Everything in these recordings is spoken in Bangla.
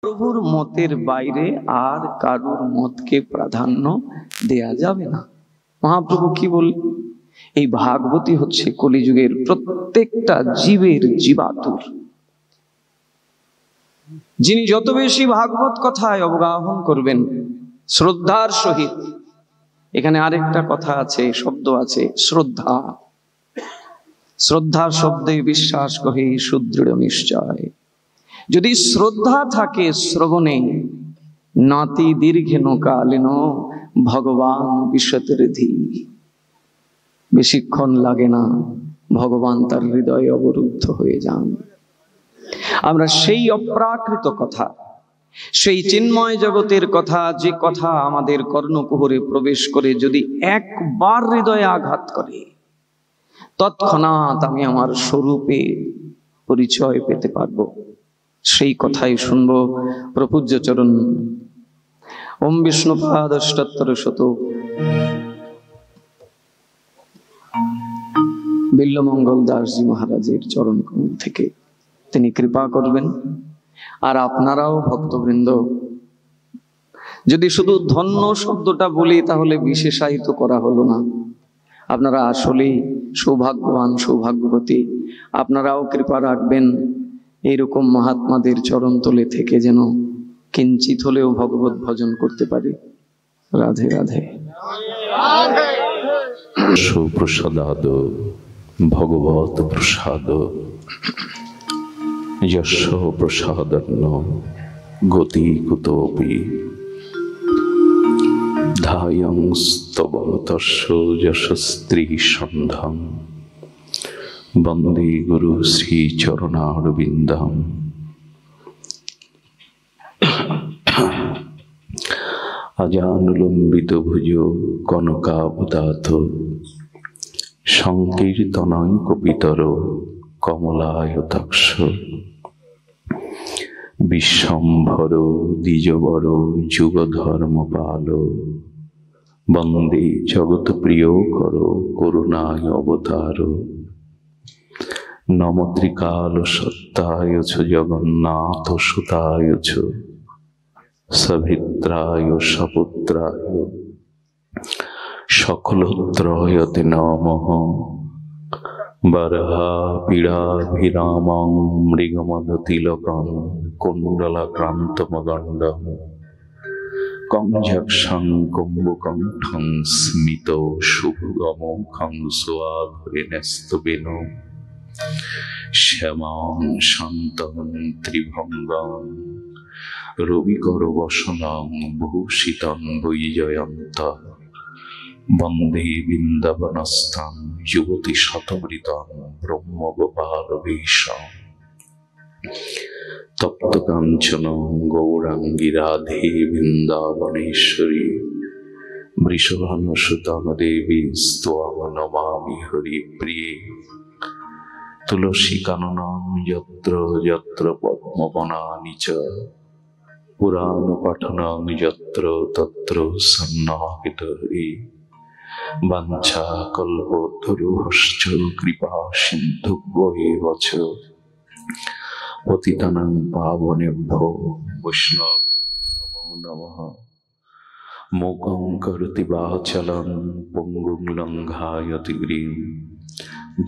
প্রভুর মতের বাইরে আর কারুর মতকে প্রাধান্য দেয়া যাবে না। মহাপ্রভু কি বললেন? এই ভাগবতী হচ্ছে কলিযুগের প্রত্যেকটা জীবের জীবাতুর। যিনি যত বেশি ভাগবত কথায় অবগাহন করবেন শ্রদ্ধার সহিত, এখানে আরেকটা কথা আছে, শব্দ আছে, শ্রদ্ধা। শ্রদ্ধা শব্দে বিশ্বাস কহে সুদৃঢ় নিশ্চয়। যদি শ্রদ্ধা থাকে শ্রবণে, নাতি দীর্ঘেন কালেন ভগবান বিশতের ধী। বেশিক্ষণ লাগে না, ভগবান তার হৃদয়ে অবরুদ্ধ হয়ে যান। আমরা সেই অপ্রাকৃত কথা, সেই চিন্ময় জগতের কথা, যে কথা আমাদের কর্ণকুহরে প্রবেশ করে যদি একবার হৃদয়ে আঘাত করে, তৎক্ষণাৎ আমি আমার স্বরূপে পরিচয় পেতে পারবো। সেই কথাই শুনবো প্রপূজ্য চরণ ওম বিষ্ণুপাদ অষ্টোত্তর শত বিল্লমঙ্গল দাসজি মহারাজের চরণ কমল থেকে তিনি কৃপা করবেন। আর আপনারাও ভক্তবৃন্দ, যদি শুধু ধন্য শব্দটা বলি তাহলে বিশেষায়িত করা হলো না। আপনারা আসলেই সৌভাগ্যবান, সৌভাগ্যবতী। আপনারাও কৃপা রাখবেন এইরকম মহাত্মাদের চরণ তলে থেকে যেন কিঞ্চিত হলেও ভগবত ভজন করতে পারি। রাধে রাধে। সুপ্রসাদাদ ভগবত প্রসাদ যশ প্রসাদন্ন গতি কুতোপি ধায়ং স্তবতস্য যশস্ত্রী সন্ধ্যং বন্দে গুরু শ্রী চরণারবিন্দম। আজানুলম্বিত ভুজ কনকাবদাত সংকীর্তনং কপিতর কমলায়তাক্ষ বিশ্বম্ভর দ্বিজবর যুগধর্মপাল বন্দে জগৎ প্রিয় কর করুণায় অবতার। নম ত্রিকাল সত্তায় চ জগন্নাথ সুতায় চ সভিত্রায় সপুত্রায় সকলত্রয়তে নমঃ। বরহা পীড়াভিরামং মৃগমদতিলকং কুণ্ডলাক্রান্তমগণ্ডং কঞ্জক্ষং কুম্ভকণ্ঠং স্মিত শুভগমুখং সুয়াঘ্রেণস্তবেনো শ্যামাং শান্তং ত্রিভঙ্গং রবিকর বসনং ভূষিতং বৈজয়ন্তঃ। বন্দে বৃন্দাবনস্থং যুবতী শতমৃতং ব্রহ্মগোপালবেশম। তপ্ত কাঞ্চন গৌরাঙ্গী রাধে বৃন্দাবনেশ্বরী বৃষভানুসুতং দেবী স্ত্বাং নমামি হরিপ্রিয়ে। তুলসী কাননং যত্র যত্র পদ্মবনানি চ পুরাণ পঠনং যত্র তত্র সন্নাহিত হরি। বাঞ্ছা কল্পতরুভশ্চ কৃপা সিন্ধুভ্য এব চ পতিতানাং পাবনেভ্যো বৈষ্ণবেভ্যো নমো নমঃ। মূকং করোতি বাচালং পঙ্গুং লঙ্ঘায়তি গিরিম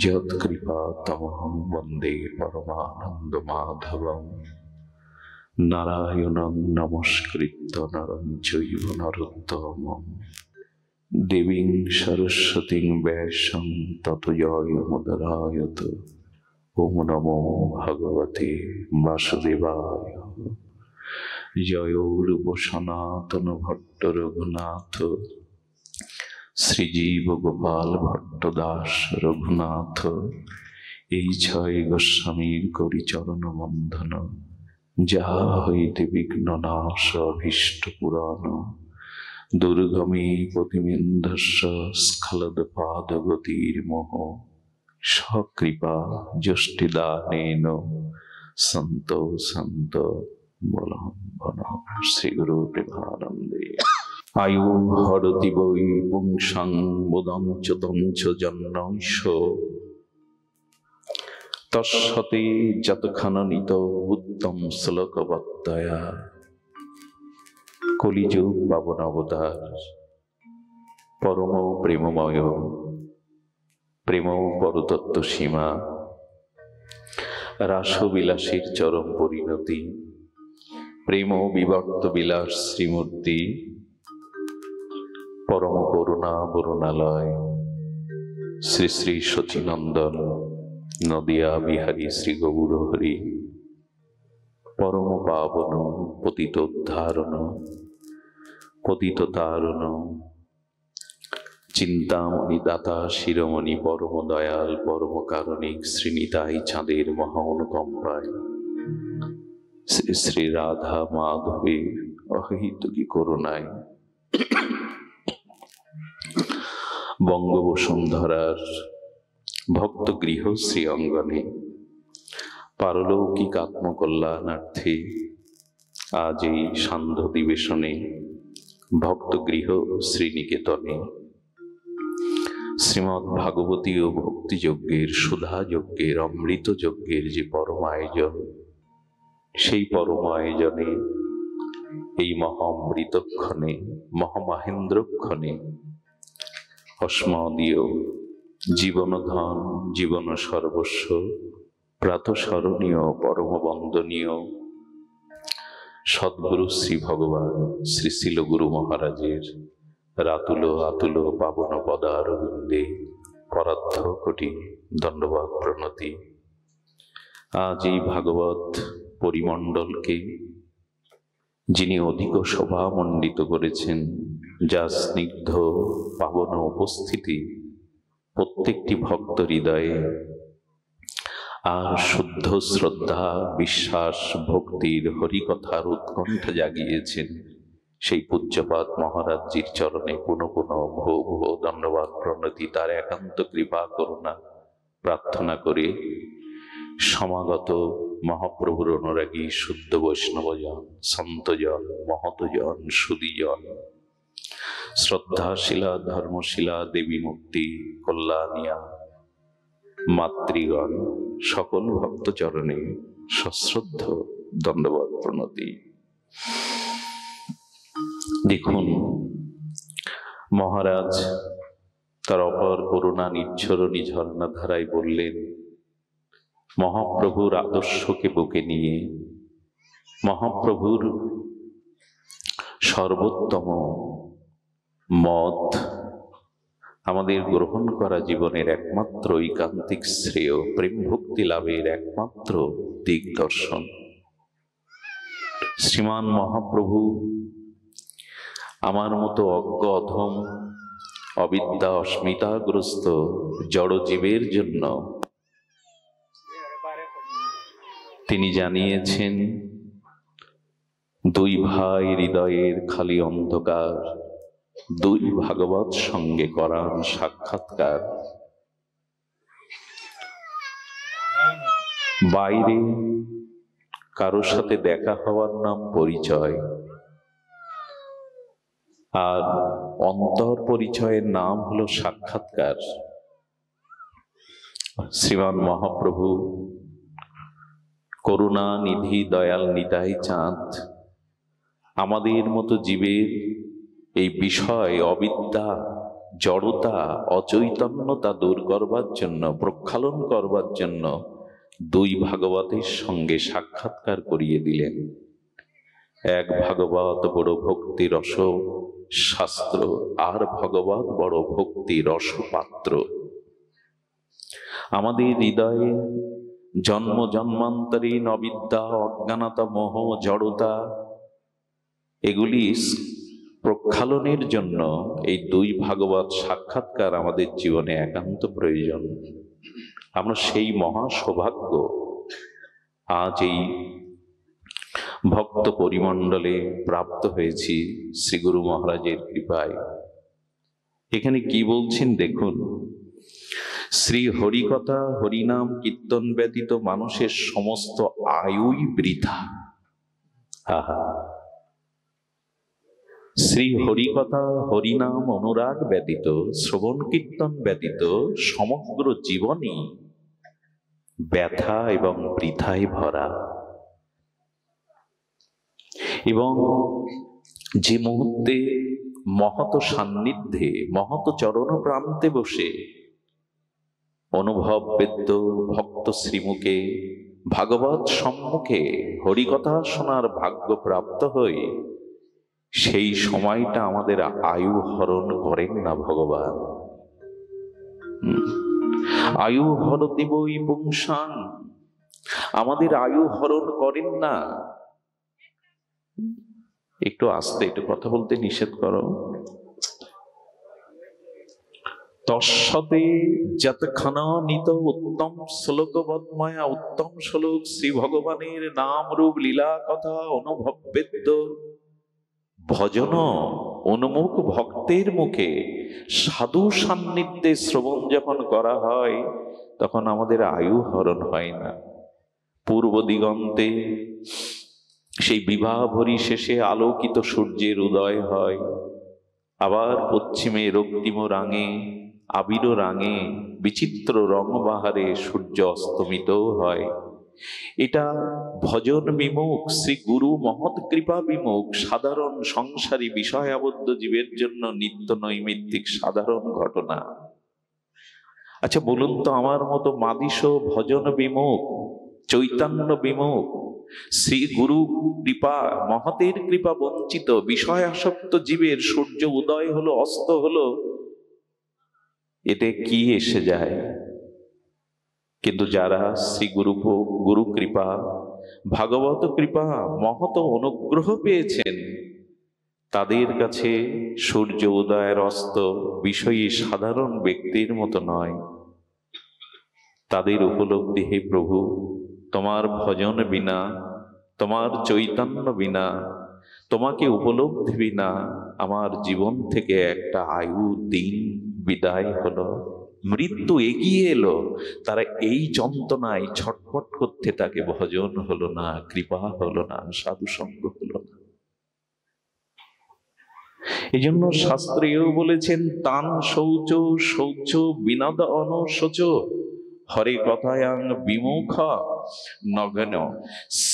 যৎকৃপাতমহং বন্দে পরমানন্দমাধবম। নারায়ণং নমস্কৃত্য নরং চৈব নরোত্তমং দেবীং সরস্বতীং ব্যাসং ততো জয়মুদরায়ত। ওম নমো ভগবতে বাসুদেবায়। জয় রূপ সনাতন ভট্ট রঘুনাথ শ্রীজীব গোপাল ভট্ট দাস রঘুনাথ। এই ছয় গোস্বামীর করি চরণ বন্ধন, যাহা হইতে বিঘ্ন নাশ অভীষ্ট পুরাণ। দুর্গমে পতিমেন্ধস্য স্খলদ পাদ গতির্মোহ সকৃপা যষ্টিদানেন সন্ত সন্ত বলম বনম। শ্রী গুরু প্রেমানন্দে। আয়ু হরতি বৈ পুংসাং বোদং চ তং চ জন্মৈষ তৎসতে যতখাননিত উত্তম শ্লোকবত্তয়া কলিযুগ পাবন অবতার পরম প্রেমময় প্রেম পরতত্ত্ব সীমা রাসবিলাসীর চরম পরিণতি প্রেম বিবর্ত বিলাস শ্রীমূর্তি পরম করুণা বরুণালয় শ্রী শ্রী শচীনন্দন নদিয়া বিহারী শ্রী গৌর হরি পরম পাবন পতিত উদ্ধারণ পতিত তারণ চিন্তামণি দাতা শিরোমণি পরম দয়াল পরম কারণিক শ্রীনিতাই চাঁদের মহা অনুকম্পায় শ্রী শ্রী রাধা মাধবীর অহিতুকি করুণায় বঙ্গবসুন্ধরার ভক্ত গৃহ শ্রী অঙ্গনে পারলৌকিক আত্মকল্যাণার্থে আজ এই সান্ধ্য দিবেশনে ভক্ত গৃহ শ্রীনিকেতনে শ্রীমদ্ ভাগবতী ও ভক্তিযজ্ঞের সুধাযজ্ঞের অমৃত যজ্ঞের যে পরম আয়োজন, সেই পরম আয়োজনে এই মহা অমৃতক্ষণে মহামহেন্দ্রক্ষণে অস্মদীয় জীবনধন জীবন সর্বস্ব প্রাতঃস্মরণীয় পরম বন্দনীয় সদ্গুরু শ্রী ভগবান শ্রী শিল গুরু মহারাজের রাতুল আতুল পাবন পদারবিন্দে পরার্ধ কোটি দণ্ডবাদ প্রণতি। আজ এই ভাগবত পরিমণ্ডলকে যিনি অধিক শোভামণ্ডিত করেছেন, যা স্নিগ্ধ পাবন উপস্থিতি প্রত্যেকটি ভক্ত হৃদয়ে আর শুদ্ধ শ্রদ্ধা বিশ্বাস ভক্তির হরিকথার উৎকণ্ঠা জাগিয়েছেন, সেই পূজ্যপাদ মহারাজজির চরণে পুনঃ পুনঃ ভো ভো দণ্ডবাদ প্রণতি। তার একান্ত কৃপা করুণা প্রার্থনা করে সমাগত মহাপ্রভুর অনুরাগী শুদ্ধ বৈষ্ণবজন, সন্তজন, মহতজন, সুদীজন, শ্রদ্ধাশীলা ধর্মশীলা দেবী মুক্তি কল্যাণিয়া মাতৃগণ, সকল ভক্ত চরণে সশ্রদ্ধ দণ্ডবাদ প্রণতি। দেখুন, মহারাজ তার অপর করুণা নিচ্ছরণী ঝর্ণা ধারায় বললেন, মহাপ্রভুর আদর্শকে বুকে নিয়ে মহাপ্রভুর সর্বোত্তম মত আমাদের গ্রহণ করা জীবনের একমাত্র ঐকান্তিক শ্রেয়, প্রেম ভক্তি লাভের একমাত্র দিগদর্শন। শ্রীমান মহাপ্রভু আমার মতো অজ্ঞ অধম অবিদ্যা অস্মিতাগ্রস্ত জড়জীবের জন্য তিনি জানিয়েছেন, দুই ভাই হৃদয়ের খালি অন্ধকার, দুই ভাগবত সঙ্গে করান সাক্ষাৎকার। বাইরে কারোর সাথে দেখা হওয়ার নাম পরিচয়, আর অন্তর পরিচয়ের নাম হলো সাক্ষাৎকার। শ্রীমান মহাপ্রভু করুণা নিধি দয়াল নিতাই চাঁদ আমাদের মতো জীবের এই বিষয় অবিদ্যা জড়তা অচৈতন্যতা দূর করবার জন্য, প্রক্ষালন করবার জন্য দুই ভাগবতের সঙ্গে সাক্ষাৎকার করিয়ে দিলেন। এক ভাগবত বড় ভক্তি রস শাস্ত্র, আর ভগবত বড় ভক্তি রস পাত্র। আমাদের হৃদয়ে জন্ম জন্মান্তরীণ অবিদ্যা অজ্ঞানতা মোহ জড়তা এগুলি প্রক্ষালনের জন্য এই দুই ভাগবত সাক্ষাৎকার আমাদের জীবনে একান্ত প্রয়োজন। আমরা সেই মহা সৌভাগ্য আজ এই ভক্ত পরিমণ্ডলে প্রাপ্ত হয়েছি শ্রী গুরু মহারাজের কৃপায়। এখানে কি বলছেন দেখুন, শ্রী হরিকথা হরিনাম কীর্তন ব্যতীত মানুষের সমস্ত আয়ুই বৃথা। আহা, শ্রী হরিকথা হরিনাম অনুরাগ ব্যতীত শ্রবণ কীর্তন ব্যতীত সমগ্র জীবনই ব্যথা এবং বৃথায় ভরা। এবং যে মুহূর্তে মহৎ সান্নিধ্যে মহৎ চরণ প্রান্তে বসে অনুভব বেদ্য ভক্ত শ্রীমুখে ভাগবত সম্মুখে হরিকথা শোনার ভাগ্য প্রাপ্ত হই, সেই সময়টা আমাদের আয়ু হরণ করেন না ভগবান। আয়ু হরতি বৈ পুংসান, আমাদের আয়ু হরণ করেন না। একটু আস্তে, একটু কথা বলতে নিষেধ করো। তৎসতে যতক্ষণা নিত উত্তম শ্লোকবৎময়া, উত্তম শ্লোক শ্রী ভগবানের নাম রূপ লীলা কথা অনুভব বেদ্য ভজন উন্মুখ ভক্তের মুখে সাধু সান্নিধ্যে শ্রবণ যখন করা হয়, তখন আমাদের আয়ু হরণ হয় না। পূর্ব দিগন্তে সেই বিবাহ ভরি শেষে আলোকিত সূর্যের উদয় হয়, আবার পশ্চিমে রক্তিম রাঙে আবির রাঙে বিচিত্র রংবাহারে সূর্য অস্তমিত হয়। এটা ভজন বিমুখ শ্রী গুরু মহৎ কৃপা বিমুখ সাধারণ সংসারী বিষয় আবদ্ধ জীবের জন্য নিত্য নৈমিত্তিক সাধারণ ঘটনা। আচ্ছা বলুন তো, আমার মতো মাদিস ভজন বিমুখ চৈতন্য বিমুখ শ্রী গুরু কৃপা মহতের কৃপা বঞ্চিত বিষয় আসক্ত জীবের সূর্য উদয় হলো অস্ত হলো, এতে কি এসে যায়? কিন্তু যারা শ্রী গুরু কৃপা ভাগবত কৃপা মহৎ অনুগ্রহ পেয়েছেন, তাদের কাছে সূর্য উদয়ের অস্ত বিষয়ী সাধারণ ব্যক্তির মতো নয়। তাদের উপলব্ধি, হে প্রভু, তোমার ভজন বিনা, তোমার চৈতন্য বিনা, তোমাকে উপলব্ধি বিনা আমার জীবন থেকে একটা আয়ু দিন বিদায় হলো, মৃত্যু এগিয়ে এলো। তারা এই যন্ত্রণায় ছটফট করতে থাকে, ভজন হলো না, কৃপা হলো না, সাধু সঙ্গ হলো না। এই জন্য শাস্ত্রেও বলেছেন, তান শৌচ শৌচ বিনাদ অনশোচ হরে কথায়াং বিমুখ নগ্ন।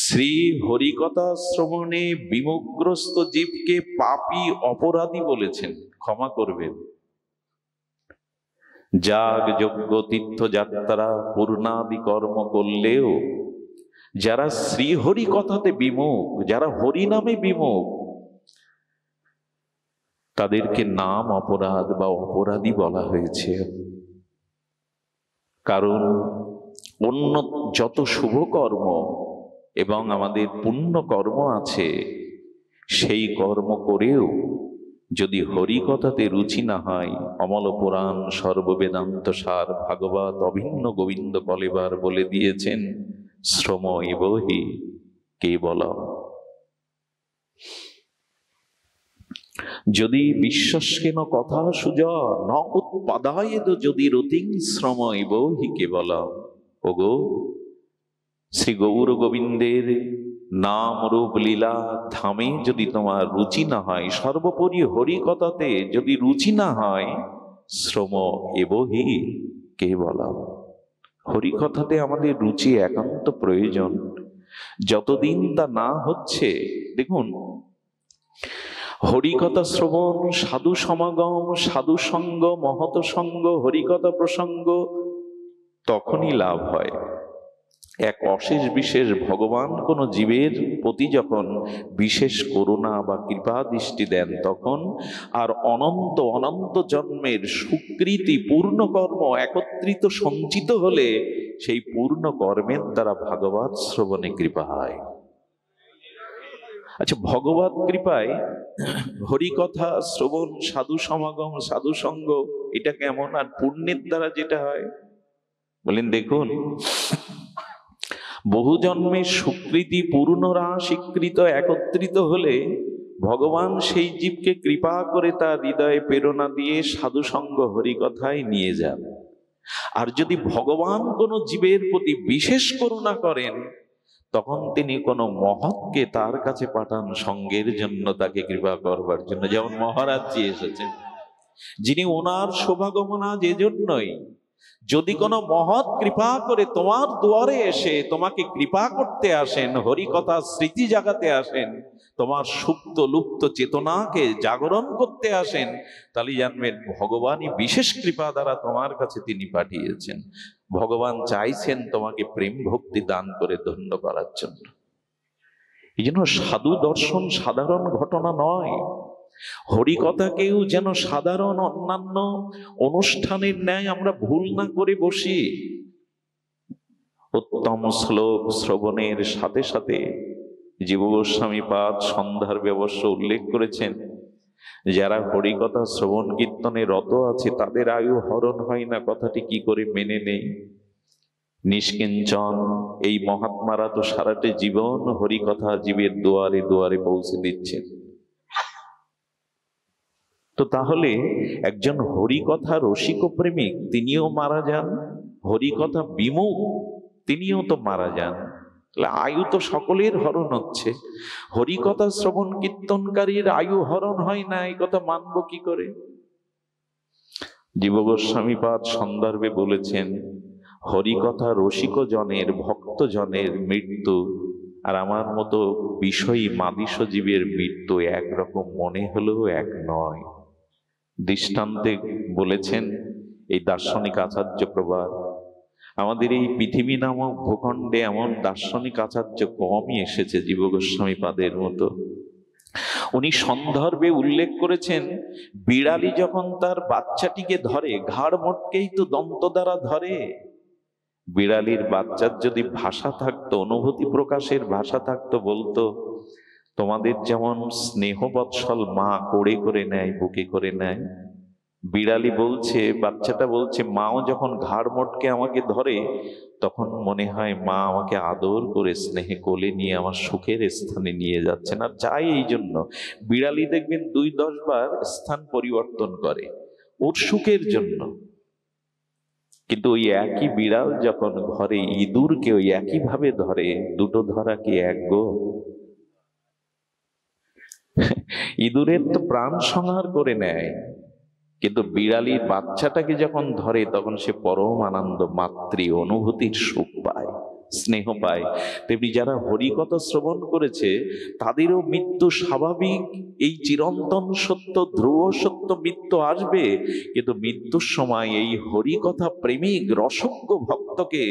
শ্রী হরিকথা শ্রবণে বিমুখগ্রস্ত জীবকে পাপী অপরাধী বলেছেন, ক্ষমা করবেন। যাগ যজ্ঞ তীর্থযাত্রা পূর্ণাদি কর্ম করলেও যারা শ্রীহরি কথাতে বিমুখ, যারা হরি নামে বিমুখ, তাদেরকে নাম অপরাধ বা অপরাধী বলা হয়েছে। কারণ অন্য যত শুভ কর্ম এবং আমাদের পুণ্য কর্ম আছে, সেই কর্ম করেও যদি হরি কথাতে রুচি না হয়, অমল পুরাণ সর্ববেদান্ত সার ভাগবত অভিন্ন গোবিন্দ কলেবার বলে দিয়েছেন, শ্রম এবহি কেবলম। যদি বিশ্বস্কেন কথা সুজ ন উৎপাদায়েদ যদি রতিং শ্রম এবহি কেবলম। ওগো, শ্রী গৌর গোবিন্দের নাম রূপ লীলা ধামে যদি তোমার রুচি না হয়, সর্বোপরি হরি কথাতে যদি রুচি না হয়, শ্রম এবহি কেবলম। হরি কথাতে আমাদের রুচি একান্ত প্রয়োজন। যতদিন তা না হচ্ছে, দেখুন, হরিকথা শ্রবণ, সাধু সমাগম, সাধু সঙ্গ, মহৎ সঙ্গ, হরিকথা প্রসঙ্গ তখনই লাভ হয়। এক অশেষ বিশেষ ভগবান কোন জীবের প্রতি যখন বিশেষ করুণা বা কৃপা দৃষ্টি দেন, তখন আর অনন্ত অনন্ত জন্মের সুকৃতি পূর্ণ কর্ম একত্রিত সঞ্চিত হলে সেই পূর্ণ কর্মের দ্বারা ভাগবত শ্রবণে কৃপা হয়। আচ্ছা, ভগবত কৃপায় হরিকথা শ্রবণ, সাধু সমাগম, সাধু সঙ্গ, এটা কেমন? আর পুণ্যের দ্বারা যেটা হয়, বলেন দেখুন, বহু জন্মের সুকৃতি পূর্ণরা স্বীকৃত একত্রিত হলে ভগবান সেই জীবকে কৃপা করে তার হৃদয়ে প্রেরণা দিয়ে সাধু সঙ্গ হরিকথায় নিয়ে যান। আর যদি ভগবান কোনো জীবের প্রতি বিশেষ করুণা করেন, তখন তিনি কোনো মহৎকে তার কাছে পাঠান সঙ্গের জন্য, তাকে কৃপা করবার জন্য। যেমন মহারাজজি এসেছেন, যিনি ওনার শোভাগমনা যে জন্যই যদি কোনো মহৎ কৃপা করে তোমার দুয়ারে এসে তোমাকে কৃপা করতে আসেন, হরিকথা স্মৃতি জাগাতে আসেন, তোমার সুপ্ত লুপ্ত চেতনাকে জাগরণ করতে আসেন, তাহলে জানবেন ভগবানই বিশেষ কৃপা দ্বারা তোমার কাছে তিনি পাঠিয়েছেন। ভগবান চাইছেন তোমাকে প্রেম ভক্তি দান করে ধন্য করার জন্য। এই জন্য সাধু দর্শন সাধারণ ঘটনা নয়। হরিকথাকেও যেন সাধারণ অন্যান্য অনুষ্ঠানের ন্যায় আমরা ভুল না করে বসি। উত্তম শ্লোক শ্রবণের সাথে সাথে জীব গোস্বামী পাদ সন্ধ্যার ব্যবস্থ উল্লেখ করেছেন, যারা হরিকথা শ্রবণ কীর্তনে রত আছে তাদের আয়ু হরণ হয় না, কথাটি কি করে মেনে নেই? নিষ্কিঞ্চন এই মহাত্মারা তো সারাটি জীবন হরিকথা জীবের দুয়ারে দুয়ারে পৌঁছে দিচ্ছেন। তো তাহলে একজন হরিকথা রসিক প্রেমিক তিনিও মারা যান, হরিকথা বিমুখ তিনিও তো মারা যান। তাহলে আয়ু তো সকলের হরণ হচ্ছে, হরিকথা শ্রবণ কীর্তনকারীর আয়ু হরণ হয় না, এই কথা মানব কি করে? জীব গোস্বামী পাদ সন্দর্ভে বলেছেন, হরিকথা রসিক জনের ভক্ত জনের মৃত্যু আর আমার মতো বিষয়ী মাদিস জীবের মৃত্যু একরকম মনে হলেও এক নয়। দৃষ্টান্তে বলেছেন এই দার্শনিক আচার্য প্রবাদ, আমাদের এই পৃথিবী নামক ভূখণ্ডে এমন দার্শনিক আচার্য কমই এসেছে জীব গোস্বামী পাদের মতো। উনি সন্দর্ভে উল্লেখ করেছেন, বিড়ালি যখন তার বাচ্চাটিকে ধরে ঘাড় মোটকেই তো দন্ত দ্বারা ধরে। বিড়ালির বাচ্চার যদি ভাষা থাকতো, অনুভূতি প্রকাশের ভাষা থাকতো, বলতো তোমাদের যেমন স্নেহ বৎসল মা কোড়ে করে নেয়, বুকে করে নেয়, বিড়ালি বলছে, বাচ্চাটা বলছে, মাও যখন ঘাড় মোটকে আমাকে ধরে তখন মনে হয় মা আমাকে আদর করে স্নেহে কোলে নিয়ে আমার সুখের স্থানে নিয়ে যাচ্ছেন। আর চাই এই জন্য বিড়ালি দেখবেন 2-10 বার স্থান পরিবর্তন করে ওর সুখের জন্য। কিন্তু ওই একই বিড়াল যখন ঘরে ইঁদুরকে ওই একই ভাবে ধরে, দুটো ধরা কি এক গো? ইঁদুরের তো প্রাণ সংহার করে নেয়, কিন্তু বিড়ালির বাচ্চাটাকে যখন ধরে তখন সে পরম আনন্দ, মাতৃ অনুভূতির সুখ পায়, স্নেহ পায়। তেমনি যারা হরিকথা শ্রবণ করেছে তাদেরও মৃত্যু স্বাভাবিক, এই চিরন্তন সত্য, ধ্রুব সত্য, মৃত্যু আসবে। কিন্তু মৃত্যুর সময় এই হরিকথা প্রেমিক রসজ্ঞ ভক্তকে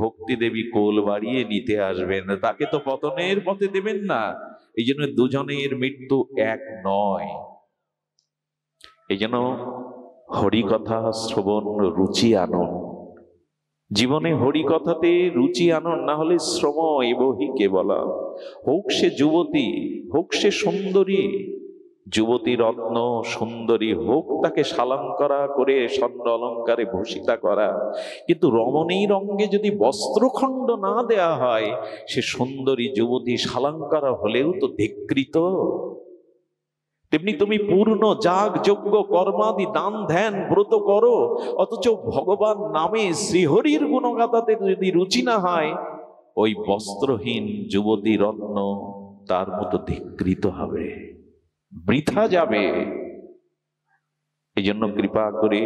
ভক্তি দেবী কোল বাড়িয়ে নিতে আসবেন, তাকে তো পতনের পথে দেবেন না। এই জন্য দুজনের মৃত্যু এক নয়। এই জন্য হরিকথা শ্রবণ রুচি আনুন, জীবনে হরিকথাতে রুচি আনুন, না হলে শ্রম এবহি কেবলা। হোক সে যুবতী, হোক সে সুন্দরী, যুবতী রত্ন সুন্দরী হোক, তাকে সালঙ্করা করে স্বর্ণ অলঙ্কারে ভূষিতা করা, কিন্তু রমণীর অঙ্গে যদি বস্ত্রখণ্ড না দেয়া হয়, সে সুন্দরী যুবতী সালঙ্কারা হলেও তো ধিক্কৃত। তেমনি তুমি পূর্ণ যাগ যজ্ঞ কর্মাদি দান ধ্যান ব্রত করো, অথচ ভগবান নামে শ্রীহরির গুণগাথাতে যদি রুচি না হয়, ওই বস্ত্রহীন যুবতী রত্ন তার মতো ধিক্কৃত হবে, বৃথা যাবে। এই জন্য কৃপা করে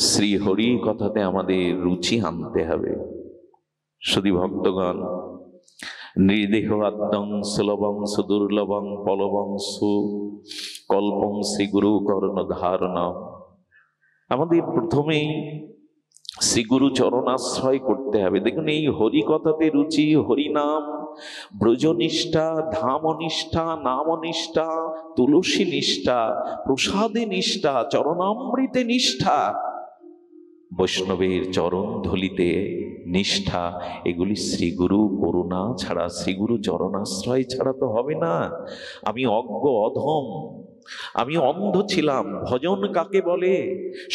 শ্রীহরি কথাতে আমাদের রুচি আনতে হবে। শুধু ভক্তগণ, নির্দেহ আদ্যং সুলভং সুদুর্লভং পলবং সুকল্পং শ্রীগুরু কর্ণ ধারণ। আমাদের প্রথমেই শ্রীগুরু চরণাশ্রয় করতে হবে। দেখুন, এই হরিকথাতে রুচি, হরিনাম, ব্রজনিষ্ঠা, ধামনিষ্ঠা, নামনিষ্ঠা, তুলসী নিষ্ঠা, প্রসাদে নিষ্ঠাা, চরণামৃতে নিষ্ঠা, বৈষ্ণবের চরণ ধুলিতে নিষ্ঠা, এগুলি শ্রীগুরু করুণা ছাড়া, শ্রীগুরু চরণাশ্রয় ছাড়া তো হবে না। আমি অজ্ঞ অধম, আমি অন্ধ ছিলাম। ভজন কাকে বলে,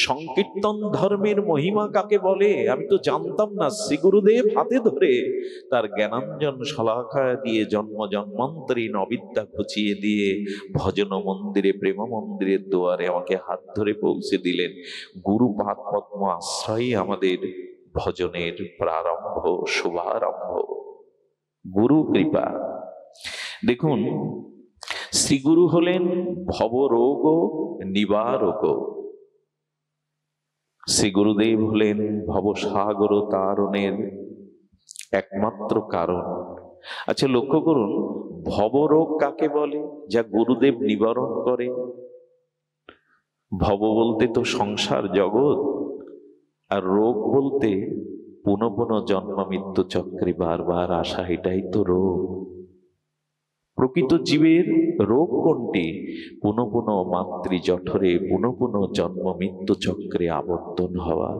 সংকীর্তন ধর্মের মহিমা কাকে বলে আমি তো জানতাম না। শ্রীগুরুদেব হাতে ধরে তার জ্ঞানাঞ্জন শলাকা দিয়ে জন্ম জন্মান্তরীণ অবিদ্যা ঘুচিয়ে দিয়ে ভজন মন্দিরে, প্রেম মন্দিরের দুয়ারে আমাকে হাত ধরে পৌঁছে দিলেন। গুরু পাদ পদ্ম আশ্রয়ই আমাদের ভজনের প্রারম্ভ, শুভারম্ভ, গুরু কৃপা। দেখুন, শ্রীগুরু হলেন ভবরোগ নিবারক। শ্রী গুরুদেব হলেন ভবসাগর তারণের একমাত্র কারণ। আচ্ছা, লক্ষ্য করুন, ভবরোগ কাকে বলে? যা গুরুদেব নিবারণ করে। ভব বলতে তো সংসার জগৎ, আর রোগ বলতে পুনঃ পুনঃ জন্ম মৃত্যু চক্রে বারবার আসা, এটাই তো রোগ। প্রকৃত জীবের রোগ কোনটি? পুনঃ পুনঃ মাতৃ জঠরে পুনঃ পুনঃ জন্ম মৃত্যু চক্রে আবর্তন হওয়া।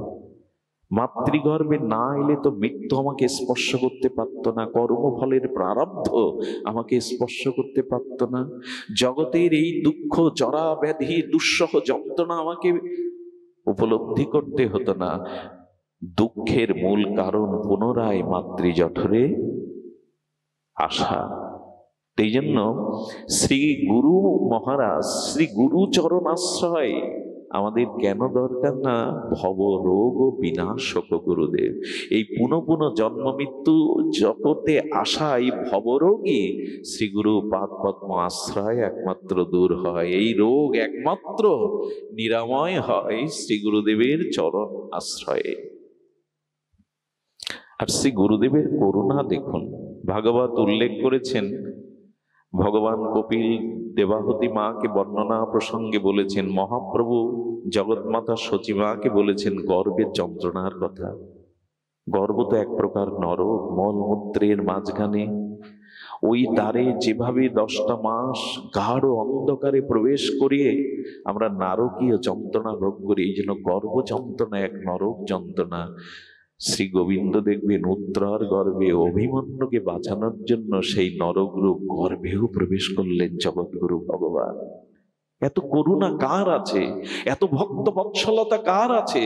মাতৃগর্ভে না এলে তো মৃত্যু আমাকে স্পর্শ করতে পারত না, কর্মফলের প্রারব্ধ আমাকে স্পর্শ করতে পারত না, জগতের এই দুঃখ জরা ব্যাধি দুঃসহ যন্ত্রণা আমাকে উপলব্ধি করতে হতো না। দুঃখের মূল কারণ পুনরায় মাতৃ জঠরে আসা। এই জন্য শ্রী গুরু মহারাজ, শ্রী গুরু চরণ আশ্রয় আমাদের কেন দরকার? না ভব রোগ ও বিনাশক গুরুদেব। এই পুনঃ পুনঃ জন্ম মৃত্যু জগতে আসা এই ভবরোগই শ্রী গুরু পাদ পদ্ম আশ্রয় একমাত্র দূর হয়। এই রোগ একমাত্র নিরাময় হয় শ্রী গুরুদেবের চরণ আশ্রয়ে। আর শ্রী গুরুদেবের করুণা দেখুন, ভাগবত উল্লেখ করেছেন, ভগবান কপিল দেবাহতী মাকে বর্ণনা প্রসঙ্গে বলেছেন, মহাপ্রভু জগৎমাতা সচী মাকে বলেছেন গর্ভের যন্ত্রণার কথা। গর্ভ তো এক প্রকার নরক, মলমূত্রের মাঝখানে ওই দ্বারে যেভাবে 10টা মাস গাঢ় অন্ধকারে প্রবেশ করিয়ে আমরা নারকীয় যন্ত্রণা ভোগ করি, এই জন্য গর্ভ যন্ত্রণা এক নরক যন্ত্রণা। শ্রী গোবিন্দ দেখবেন উত্তরার গর্ভে অভিমন্যুকে বাঁচানোর জন্য সেই নরগ্রূপ গর্ভেও প্রবেশ করলেন জগৎগুরু ভগবান। এত করুণা কার আছে? এত ভক্ত বৎসলতা কার আছে?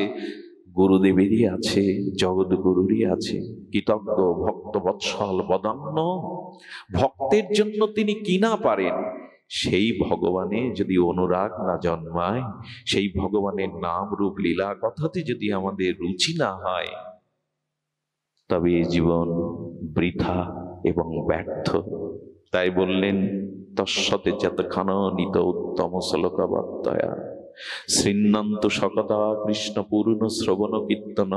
গুরুদেবেরই আছে, জগৎগুরুরই আছে। কৃতজ্ঞ ভক্ত বৎসল বদান্য, ভক্তের জন্য তিনি কি না পারেন। সেই ভগবানে যদি অনুরাগ না জন্মায়, সেই ভগবানের নাম রূপ লীলা কথাতে যদি আমাদের রুচি না হয়, তবে এই জীবন বৃথা এবং ব্যর্থ। তাই বললেন তস্সতে যতক্ষণ নিত উত্তম শ্লোকবর্তয়া শৃণ্বন্ত সকতা কৃষ্ণ পূর্ণ শ্রবণ কীর্তন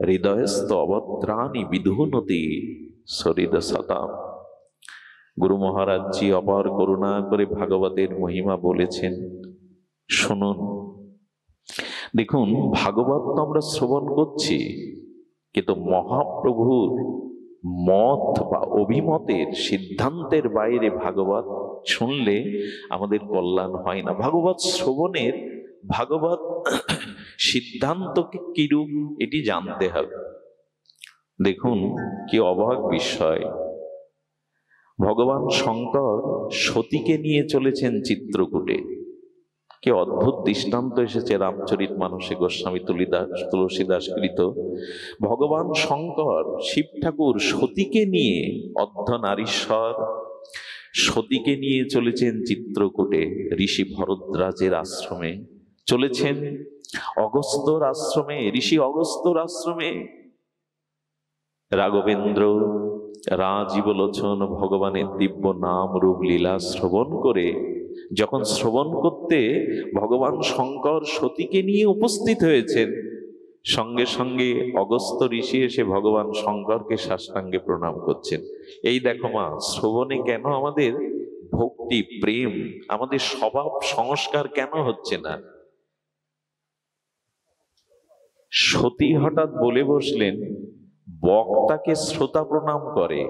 হৃদয়স্থ অবত্রাণি বিধুনতি সরিদ সতাম। গুরু মহারাজজি অপার করুণা করে ভাগবতের মহিমা বলেছেন, শুনুন। দেখুন, ভাগবত তো আমরা শ্রবণ করছি, কিন্তু মহাপ্রভুর মত বা অভিমতের সিদ্ধান্তের বাইরে ভাগবত শুনলে আমাদের কল্যাণ হয় না। ভাগবত শ্রবণের, ভাগবত সিদ্ধান্ত কিরূপ এটি জানতে হবে। দেখুন কি অবাক বিষয়, ভগবান শঙ্কর সতীকে নিয়ে চলেছেন চিত্রকূটে। কি অদ্ভুত দৃষ্টান্ত এসেছে রামচরিতমানসে গোস্বামী তুলসীদাস কৃত। ভগবান শঙ্কর শিব ঠাকুর সতীকে নিয়ে, অর্ধনারীশ্বর সতীকে নিয়ে চলেছেন চিত্রকূটে। ঋষি ভরদ্রাজের আশ্রমে চলেছেন, অগস্ত্যর আশ্রমে, ঋষি অগস্ত্যর আশ্রমে। রাঘবেন্দ্র রাজীবলোচন ভগবানের দিব্য নাম রূপ লীলা শ্রবণ করে, যখন শ্রবণ করতে ভগবান শঙ্কর সতীকে নিয়ে উপস্থিত হয়েছেন, সঙ্গে সঙ্গে অগস্ত্য ঋষি এসে ভগবান শঙ্করকে সাষ্টাঙ্গে প্রণাম করছেন। এই দেখো মা, শ্রবণে কেন আমাদের ভক্তি প্রেম, আমাদের স্বভাব সংস্কার কেন হচ্ছে না? সতী হঠাৎ বলে বসলেন, বক্তাকে শ্রোতা প্রণাম করে,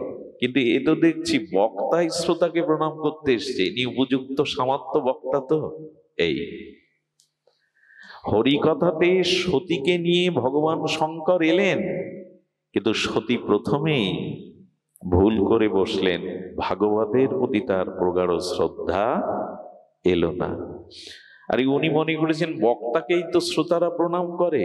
কিন্তু এ তো দেখছি বক্তাই শ্রোতাকে প্রণাম করতে এসছে। ইনি উপযুক্ত সামর্থ্য বক্তা তো। এই হরিকথাতে সতীকে নিয়ে ভগবান শঙ্কর এলেন, কিন্তু সতী প্রথমেই ভুল করে বসলেন, ভাগবতের প্রতি তার প্রগাঢ় শ্রদ্ধা এলো না। আর উনি মনে করেছেন বক্তাকেই তো শ্রোতারা প্রণাম করে,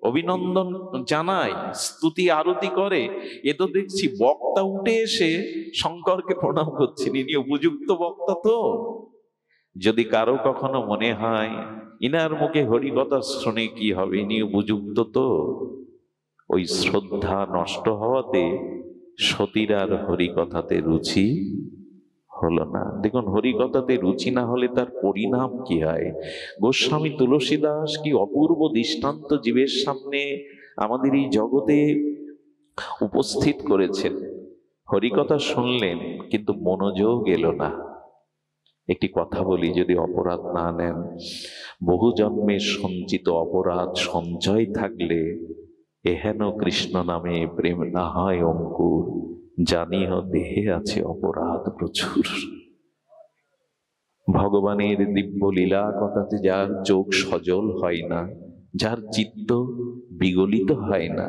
অভিনন্দন জানায়, স্তুতি আরতি করে। এ তো দেখছি বক্তা উঠে এসে শঙ্করকে প্রণাম করছেন। ইনি উপযুক্ত বক্তা তো। যদি কারো কখনো মনে হয় ইনার মুখে হরিকথা শুনে কি হবে, ইনি উপযুক্ত তো, ওই শ্রদ্ধা নষ্ট হওয়াতে সতীর আর হরিকথাতে রুচি হলো না। দেখুন, হরিকথাতে রুচি না হলে তার পরিণাম কি হয়। গোস্বামী তুলসীদাস কি অপূর্ব দৃষ্টান্ত জীবের সামনে আমাদের এই জগতে উপস্থিত করেছেন। হরিকথা শুনলেন কিন্তু মনোযোগ এলো না। একটি কথা বলি, যদি অপরাধ না নেন, বহু জন্মের সঞ্চিত অপরাধ সঞ্চয় থাকলে এহেন কৃষ্ণ নামে প্রেম না হয় অঙ্কুর, জানিও দেহে আছে অপরাধ প্রচুর। ভগবানের দিব্য লীলা কথাতে যার চোখ সজল হয় না, যার চিত্ত বিগলিত হয় না,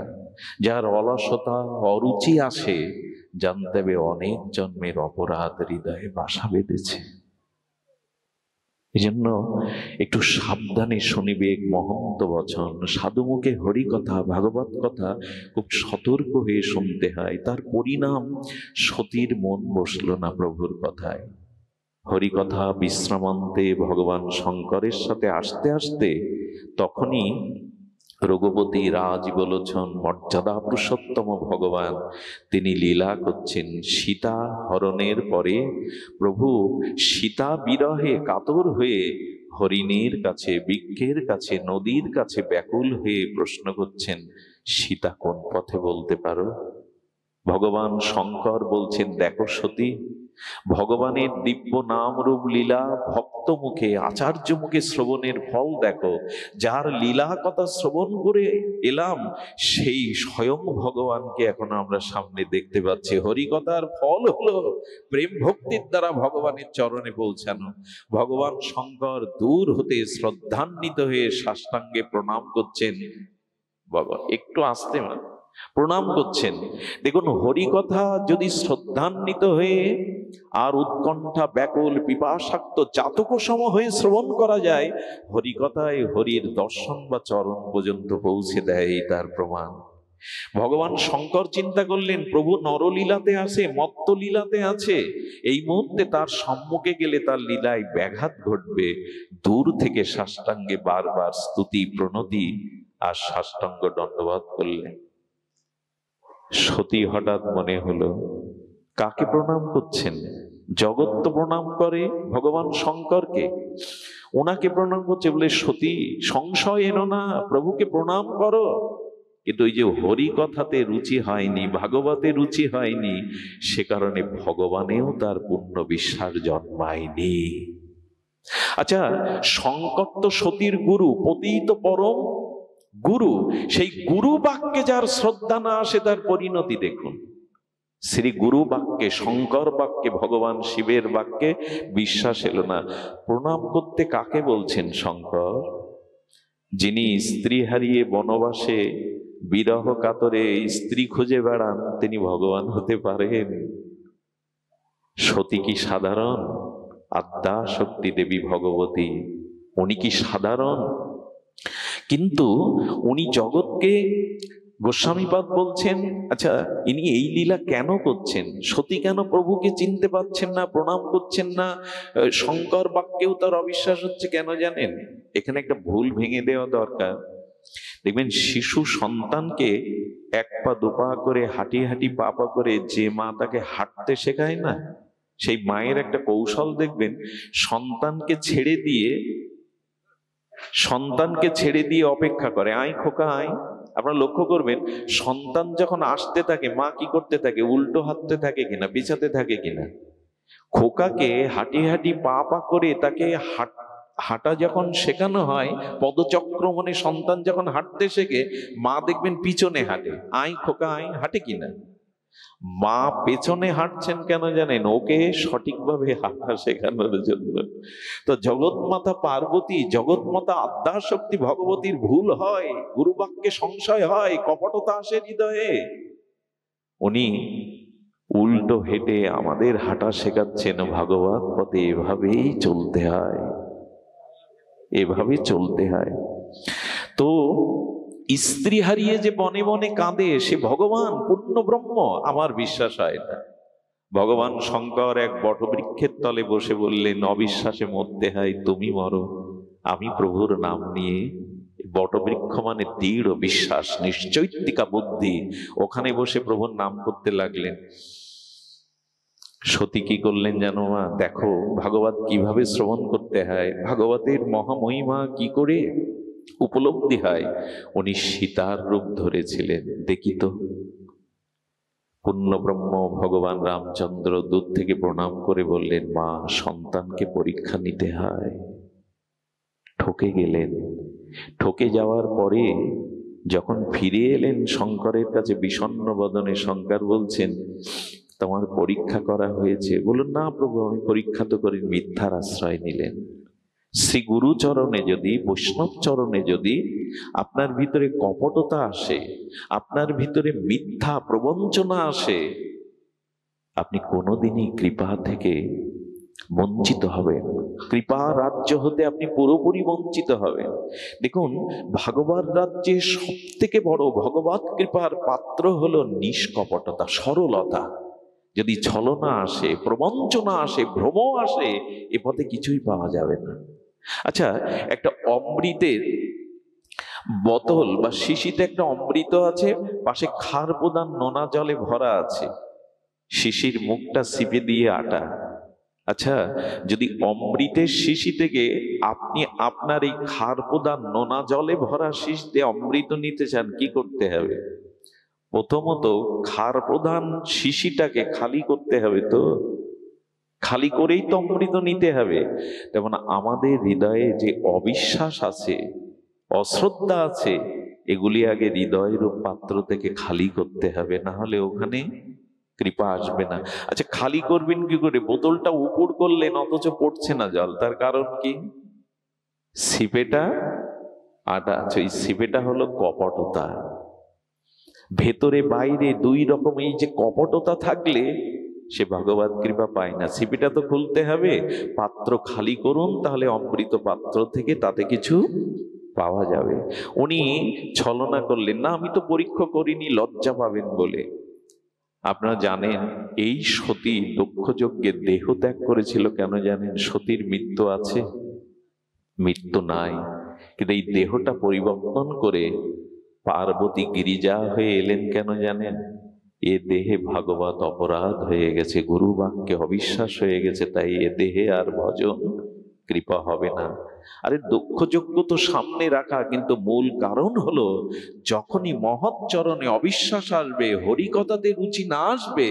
যার অলসতা অরুচি আসে, জানতে হবে অনেক জন্মের অপরাধ হৃদয়ে বাসা বেঁধেছে। এই জন্য একটু সাবধানে শুনিবে মহন্ত বচন। সাধুমুখে হরি কথা, ভাগবত কথা খুব সতর্ক হয়ে শুনতে হয়। তার পরিণাম সতীর মন বসল না প্রভুর কথায়। হরিকথা বিশ্রামান্তে ভগবান শঙ্করের সাথে আসতে আসতে তখনই রঘুপতি রাজ বলোচন মর্যাদা পুরুষোত্তম ভগবান তিনি লীলা করছেন। সীতা হরণের পরে প্রভু সীতা বিরহে কাতর হয়ে হরিণের কাছে, বৃক্ষের কাছে, নদীর কাছে ব্যাকুল হয়ে প্রশ্ন করছেন, সীতা কোন পথে বলতে পারো? ভগবান শঙ্কর বলছেন, দেখো সতী, ভগবানের দিব্য নাম রূপ লীলা ভক্ত মুখে, আচার্য মুখে শ্রবণের ফল দেখো। যার লীলা কথা শ্রবণ করে এলাম সেই স্বয়ং ভগবানকে এখন আমরা সামনে দেখতে পাচ্ছি। হরিকথার ফল হলো প্রেম ভক্তির দ্বারা ভগবানের চরণে পৌঁছানো। ভগবান শঙ্কর দূর হতে শ্রদ্ধান্বিত হয়ে সাষ্টাঙ্গে প্রণাম করছেন। বাবা একটু আসতে প্রণাম করছেন। দেখুন, হরিকথা যদি শ্রদ্ধান্বিত হয়ে আর উৎকণ্ঠা ব্যাকুল পিপাসাক্ত জাতক সম হয়ে শ্রবণ করা যায়, হরিকথায় হরির দর্শন বা চরণ পর্যন্ত পৌঁছে দেয়, তার প্রমাণ। ভগবান শঙ্কর চিন্তা করলেন, প্রভু নরলীলাতে আছে, মত্ত লীলাতে আছে, এই মুহূর্তে তার সম্মুখে গেলে তার লীলায় ব্যাঘাত ঘটবে। দূর থেকে সাষ্টাঙ্গে বারবার স্তুতি প্রণতি আর সাষ্টাঙ্গ দণ্ডবাদ করলেন। সতী হঠাৎ মনে হলো, কাকে প্রণাম করছেন? জগৎ তো প্রণাম করে ভগবান শঙ্করকে, ওনাকে প্রণাম করছে বলে সতী সংশয় এনো না, প্রভুকে প্রণাম করো। কিন্তু ওই যে হরি কথাতে রুচি হয়নি, ভাগবতে রুচি হয়নি, সে কারণে ভগবানেও তার পূর্ণ বিশ্বাস জন্মায়নি। আচ্ছা, শঙ্কর তো সতীর গুরু, পতিত পরম গুরু, সেই গুরু বাক্যে যার শ্রদ্ধা না আসে তার পরিণতি দেখুন। শ্রী গুরু বাক্যে, শঙ্কর বাক্যে, ভগবান শিবের বাক্যে বিশ্বাস এলো না। প্রণাম করতে কাকে বলছেন শঙ্কর? যিনি স্ত্রী হারিয়ে বনবাসে বিরহ কাতরে স্ত্রী খুঁজে বেড়ান, তিনি ভগবান হতে পারেন? সতী কি সাধারণ? আদ্যা শক্তি দেবী ভগবতী, উনি কি সাধারণ? কিন্তু উনি জগৎকে, গোস্বামীপাদ বলছেন, আচ্ছা ইনি এই লীলা কেন করছেন? সতী কেন প্রভুকে চিনতে পারছেন না, প্রণাম করছেন না? শঙ্কর বাক্যেও তার অবিশ্বাস হচ্ছে কেন জানেন? এখানে একটা ভুল ভেঙে দেওয়া দরকার। দেখবেন, শিশু সন্তানকে এক পা দুপা করে হাঁটি হাঁটি পা পা করে যে মা তাকে হাঁটতে শেখায় না, সেই মায়ের একটা কৌশল দেখবেন, সন্তানকে ছেড়ে দিয়ে অপেক্ষা করে, আয় খোকা আয়। আপনারা লক্ষ্য করবেন, সন্তান যখন আসতে থাকে মা কি করতে থাকে? উল্টো হাঁটতে থাকে কিনা, পিছাতে থাকে কিনা? খোকাকে হাঁটি হাঁটি পা পা করে তাকে হাঁটা যখন শেখানো হয়, পদচক্রমণে সন্তান যখন হাঁটতে শেখে, মা দেখবেন পিছনে হাঁটে, আয় খোকা আয়, হাঁটে কিনা? মা পেছনে হাঁটছেন কেন জানেন? ওকে সঠিকভাবে হাঁটা শেখানোর জন্য। তো জগৎমাতা পার্বতী, জগৎমাতা আদ্যাশক্তি ভগবতীর ভুল হয়, গুরু বাক্যে সংশয় হয়, কপটতা আসে হৃদয়ে। উনি উল্টো হেঁটে আমাদের হাঁটা শেখাচ্ছেন ভাগবত পথে। এভাবেই চলতে হয়, এভাবে চলতে হয়। তো স্ত্রী হারিয়ে যে বনে বনে কাঁদে, সে ভগবান পূর্ণ ব্রহ্ম, আমার বিশ্বাস হয় না। ভগবান শঙ্কর এক বটবৃক্ষের তলে বসে বললেন, অবিশ্বাসে মরতে হয়, তুমি মরো, আমি প্রভুর নাম নিয়ে। বটবৃক্ষ মানে দৃঢ় বিশ্বাস, নিশ্চৈতিকা বুদ্ধি। ওখানে বসে প্রভুর নাম করতে লাগলেন। সতী কি করলেন জানো মা? দেখো ভাগবত কিভাবে শ্রবণ করতে হয়, ভাগবতের মহামহিমা কি করে উপলব্ধি হয়। উনি সীতার রূপ ধরেছিলেন। দেখি তো, পূর্ণব্রহ্ম ভগবান রামচন্দ্র দূর থেকে প্রণাম করে বললেন, মা সন্তানকে পরীক্ষা নিতে হয়। ঠকে গেলেন। ঠকে যাওয়ার পরে যখন ফিরে এলেন শঙ্করের কাছে বিষণ্ণ বদনে, শঙ্কর বলছেন, তোমার পরীক্ষা করা হয়েছে? বলুন, না প্রভু, আমি পরীক্ষা তো করি। মিথ্যার আশ্রয় নিলেন। শ্রী গুরু চরণে যদি, বৈষ্ণব চরণে যদি আপনার ভিতরে কপটতা আসে, আপনার ভিতরে মিথ্যা প্রবঞ্চনা আসে, আপনি কোনোদিনই কৃপা থেকে বঞ্চিত হবেন। কৃপা রাজ্য হতে আপনি পুরোপুরি বঞ্চিত হবেন। দেখুন, ভাগবত রাজ্যে সব থেকে বড় ভগবত কৃপার পাত্র হলো নিষ্কপটতা, সরলতা। যদি ছলনা আসে, প্রবঞ্চনা আসে, ভ্রম আসে, এ পথে কিছুই পাওয়া যাবে না। আচ্ছা, একটা অমৃতের বোতল বা শিশিতে একটা অমৃত আছে, পাশে খার প্রদান নোনা জলে ভরা আছে, শিশির মুখটা সিপে দিয়ে আটা। আচ্ছা, যদি অমৃতের শিশি থেকে আপনি আপনার এই খার প্রদান নোনা জলে ভরা শিশ দিয়ে অমৃত নিতে চান, কি করতে হবে? প্রথমত খার প্রধান শিশিটাকে খালি করতে হবে। তো খালি করেই তো অমৃত নিতে হবে। তেমন আমাদের হৃদয়ে যে অবিশ্বাস আছে, অশ্রদ্ধা আছে, এগুলি আগে হৃদয়ের পাত্র থেকে খালি করতে হবে, না হলে ওখানে কৃপা আসবে না। আচ্ছা, খালি করবেন কি করে? বোতলটা উপর করলেন অথচ পড়ছে না জল, তার কারণ কি? সিপেটা আটা আছে। ওই সিপেটা হলো কপটতা। ভেতরে বাইরে দুই রকম এই যে কপটতা থাকলে সে ভগবত কৃপা পায় না। সিপিটা তো খুলতে হবে, পাত্র খালি করুন, তাহলে অমৃত পাত্র থেকে তাতে কিছু পাওয়া যাবে। উনি ছলনা করলেন না, আমি তো পরীক্ষা করিনি, লজ্জা পাবেন বলে। আপনারা জানেন, এই সতী দক্ষ যজ্ঞে দেহ ত্যাগ করেছিল কেন জানেন? সতীর মৃত্যু আছে? মৃত্যু নাই, কিন্তু এই দেহটা পরিবর্তন করে পার্বতী গিরিজা হয়ে এলেন কেন জানেন? এ দেহে ভাগবত অপরাধ হয়ে গেছে, গুরু বাক্যে অবিশ্বাস হয়ে গেছে, তাই এ দেহে আর ভজন কৃপা হবে না। আরে দক্ষ যজ্ঞ তো সামনে রাখা, কিন্তু মূল কারণ হলো যখনই মহৎ চরণে অবিশ্বাস আসবে, হরিকথাতে রুচি না আসবে,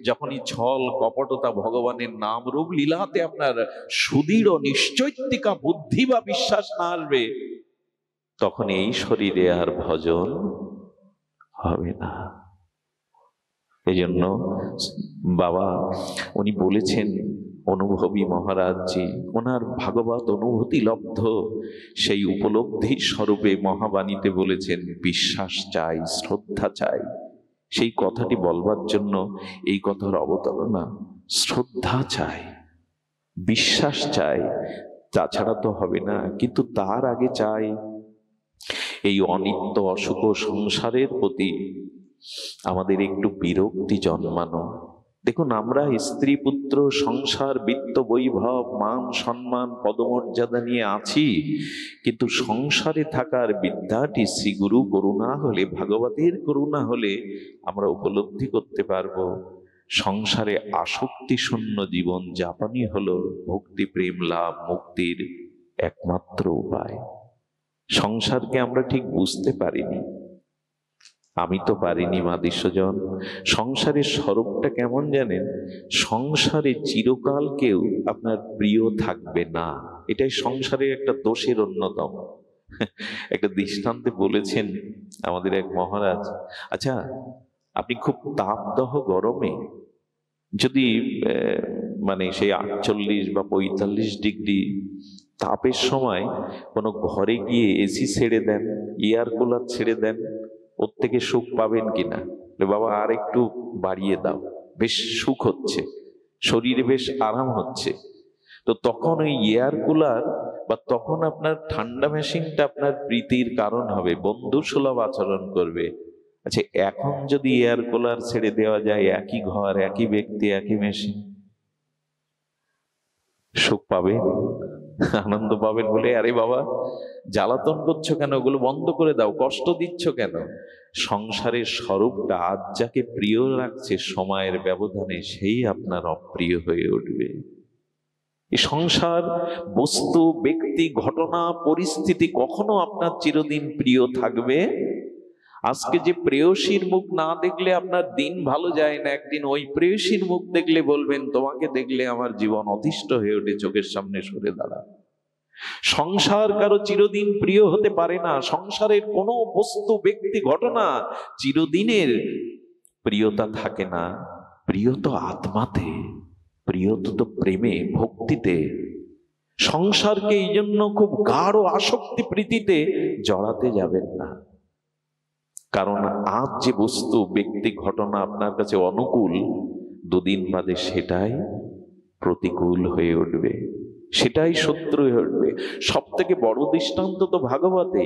যখনই ছল কপটতা ভগবানের নাম রূপ লীলাতে আপনার সুদৃঢ় নিশ্চৈতিকা বুদ্ধি বা বিশ্বাস না আসবে, তখন এই শরীরে আর ভজন হবে না। এই জন্য বাবা উনি বলেছেন, অনুভবী মহারাজজি ওনার ভাগবত অনুভূতি লব্ধ সেই উপলব্ধির স্বরূপে মহাবাণীতে বলেছেন, বিশ্বাস চাই, শ্রদ্ধা চাই। সেই কথাটি বলবার জন্য এই কথার অবতারণা। শ্রদ্ধা চাই, বিশ্বাস চাই, তাছাড়া তো হবে না। কিন্তু তার আগে চাই এই অনিত্য অসুখ সংসারের প্রতি আমাদের একটু বিরক্তি জন্মানো। দেখুন, আমরা স্ত্রী পুত্র সংসার বিত্ত বৈভব মান সম্মান পদমর্যাদা নিয়ে আছি, কিন্তু সংসারে থাকার বিদ্যাটি শ্রীগুরু করুণা হলে, ভাগবতের করুণা হলে আমরা উপলব্ধি করতে পারবো। সংসারে আসক্তি শূন্য জীবন যাপনই হলো ভক্তি প্রেম লাভ মুক্তির একমাত্র উপায়। সংসারকে আমরা ঠিক বুঝতে পারিনি, আমি তো পারিনি মাদিস্যজন। সংসারের স্বরূপটা কেমন জানেন? সংসারে চিরকাল কেউ আপনার প্রিয় থাকবে না, এটাই সংসারের একটা দোষের অন্যতম। একটা দৃষ্টান্তে বলেছেন আমাদের এক মহারাজ, আচ্ছা আপনি খুব তাপদহ গরমে যদি মানে সেই 48 বা 45 ডিগ্রি তাপের সময় কোনো ঘরে গিয়ে এসি ছেড়ে দেন, এয়ার কুলার ছেড়ে দেন, ওর থেকে সুখ পাবেন কিনা? বাবা আর একটু বাড়িয়ে দাও, বেশ সুখ হচ্ছে, শরীরে বেশ আরাম হচ্ছে। তো তখন ওই এয়ার কুলার বা তখন আপনার ঠান্ডা মেশিনটা আপনার প্রীতির কারণ হবে, বন্ধু সুলভ আচরণ করবে। আচ্ছা, এখন যদি এয়ার কুলার ছেড়ে দেওয়া যায়, একই ঘর একই ব্যক্তি একই মেশিন, সুখ পাবে? আনন্দ পাবেন বলে, আরে বাবা জ্বালাতন করছো কেন, ওগুলো বন্ধ করে দাও, কষ্ট দিচ্ছ কেন? সংসারের স্বরূপটা আজ যাকে প্রিয় লাগছে সময়ের ব্যবধানে সেই আপনার অপ্রিয় হয়ে উঠবে। এই সংসার, বস্তু, ব্যক্তি, ঘটনা, পরিস্থিতি কখনো আপনার চিরদিন প্রিয় থাকবে। আজকে যে প্রেয়সীর মুখ না দেখলে আপনার দিন ভালো যায় না, একদিন ওই প্রেয়সীর মুখ দেখলে বলবেন, তোমাকে দেখলে আমার জীবন অতিষ্ঠ হয়ে ওঠে, চোখের সামনে সরে দাঁড়া। সংসার কারো চিরদিন প্রিয় হতে পারে না। সংসারের কোনো বস্তু, ব্যক্তি, ঘটনা চিরদিনের প্রিয়তা থাকে না। প্রিয় তো আত্মাতে, প্রিয় তো প্রেমে, ভক্তিতে। সংসারকে এই জন্য খুব গাঢ় আসক্তি প্রীতিতে জড়াতে যাবেন না। কারণ আজ যে বস্তু, ব্যক্তি, ঘটনা আপনার কাছে অনুকূল, দুদিন বাদে সেটাই প্রতিকূল হয়ে উঠবে, সেটাই শত্রু হয়ে উঠবে। সব থেকে বড় দৃষ্টান্ত তো ভাগবতে।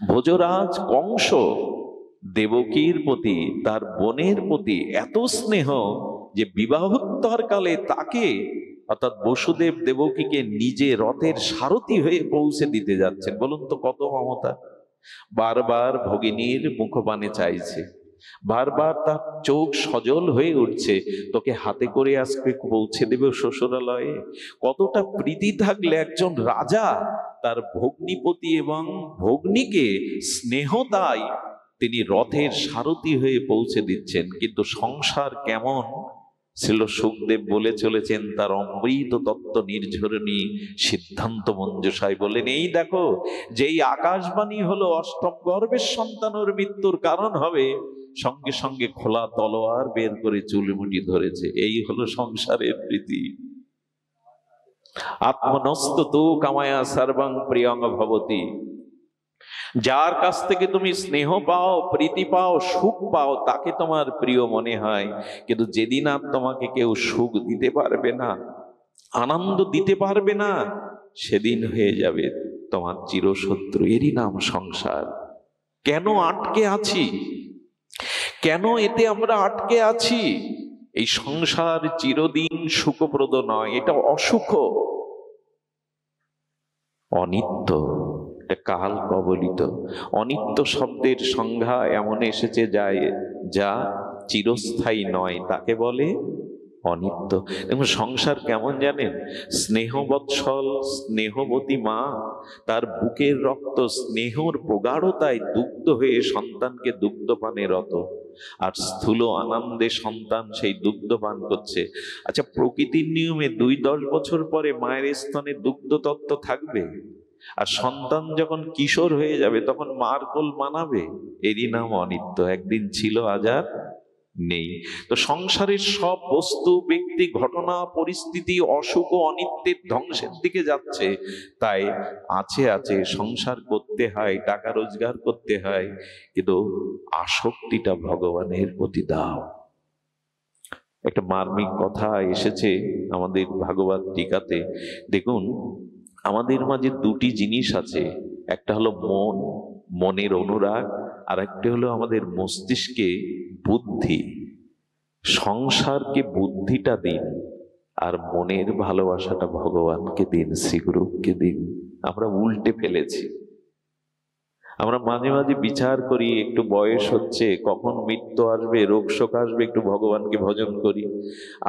ভোজরাজ কংস দেবকীর প্রতি, তার বোনের প্রতি এত স্নেহ যে বিবাহোত্তর কালে তাকে, অর্থাৎ বসুদেব দেবকীকে নিজে রথের সারথি হয়ে পৌঁছে দিতে যাচ্ছেন। বলুন তো কত মমতা! বারবার ভগিনীর মুখপানে চাইছে, বারবার তার চোখ সজল হয়ে উঠছে, তোকে হাতে করে আজকে পৌঁছে দেবে শ্বশুরালয়ে। কতটা প্রীতি থাকলে একজন রাজা তার ভগ্নিপতি এবং ভগ্নীকে স্নেহ দেয়, তিনি রথের সারথি হয়ে পৌঁছে দিচ্ছেন। কিন্তু সংসার কেমন ছিল, সুখদেব বলে চলেছেন তার অমৃত তত্ত্ব নির্ঝরণী সিদ্ধান্ত মঞ্জুষায় বলেন, এই দেখো, যেই আকাশবাণী হলো অষ্টম গর্ভের সন্তানের মৃত্যুর কারণ হবে, সঙ্গে সঙ্গে খোলা তলোয়ার বের করে চুলমুটি ধরেছে। এই হলো সংসারের প্রীতি। আত্মনস্ত তু কামায়া সর্বং প্রিয়ং ভবতি। যার কাছ থেকে তুমি স্নেহ পাও, প্রীতি পাও, সুখ পাও, তাকে তোমার প্রিয় মনে হয়। কিন্তু যেদিন আর তোমাকে কেউ সুখ দিতে পারবে না, আনন্দ দিতে পারবে না, সেদিন হয়ে যাবে তোমার চিরশত্রু। এরই নাম সংসার। কেন আটকে আছি? কেন এতে আমরা আটকে আছি? এই সংসার চিরদিন সুখপ্রদ নয়, এটা অসুখ, অনিত্য, কাল কবলিত। অনিত্য শব্দের সংজ্ঞা এমন এসেছে যা চিরস্থায়ী নয়, তাকে বলে অনিত্য। এবং সংসার কেমন জানেন? স্নেহবৎসল স্নেহবতী মা তার বুকের রক্ত স্নেহর প্রগাঢ়তায় দুগ্ধ হয়ে সন্তানকে দুগ্ধপানে রত, আর স্থূল আনন্দে সন্তান সেই দুগ্ধ পান করছে। আচ্ছা, প্রকৃতির নিয়মে 2-10 বছর পরে মায়ের স্তনে দুগ্ধ তত্ত্ব থাকবে, আর সন্তান যখন কিশোর হয়ে যাবে তখন মার কোল মানাবে। এরই নাম অনিত্য। একদিন ছিল, আজ আর নেই। তো সংসারের সব বস্তু, ব্যক্তি, ঘটনা, পরিস্থিতি অসুখ ও অনিত্যের ধ্বংসের দিকে যাচ্ছে। তাই আছে আছে সংসার করতে হয়, টাকা রোজগার করতে হয়, কিন্তু আসক্তিটা ভগবানের প্রতি দাও। একটা মার্মিক কথা এসেছে আমাদের ভাগবত টিকাতে। দেখুন, আমাদের মাঝে দুটি জিনিস আছে, একটা হলো মন, মনের অনুরাগ, আর একটা হলো আমাদের মস্তিষ্কে বুদ্ধি। সংসারকে বুদ্ধিটা দিন, আর মনের ভালোবাসাটা ভগবানকে দিন, শ্রীগুরুকে দিন। আমরা উল্টে ফেলেছি। আমরা মাঝে মাঝে বিচার করি, একটু বয়স হচ্ছে, কখন মৃত্যু আসবে, রোগ শোক আসবে, একটু ভগবানকে ভজন করি।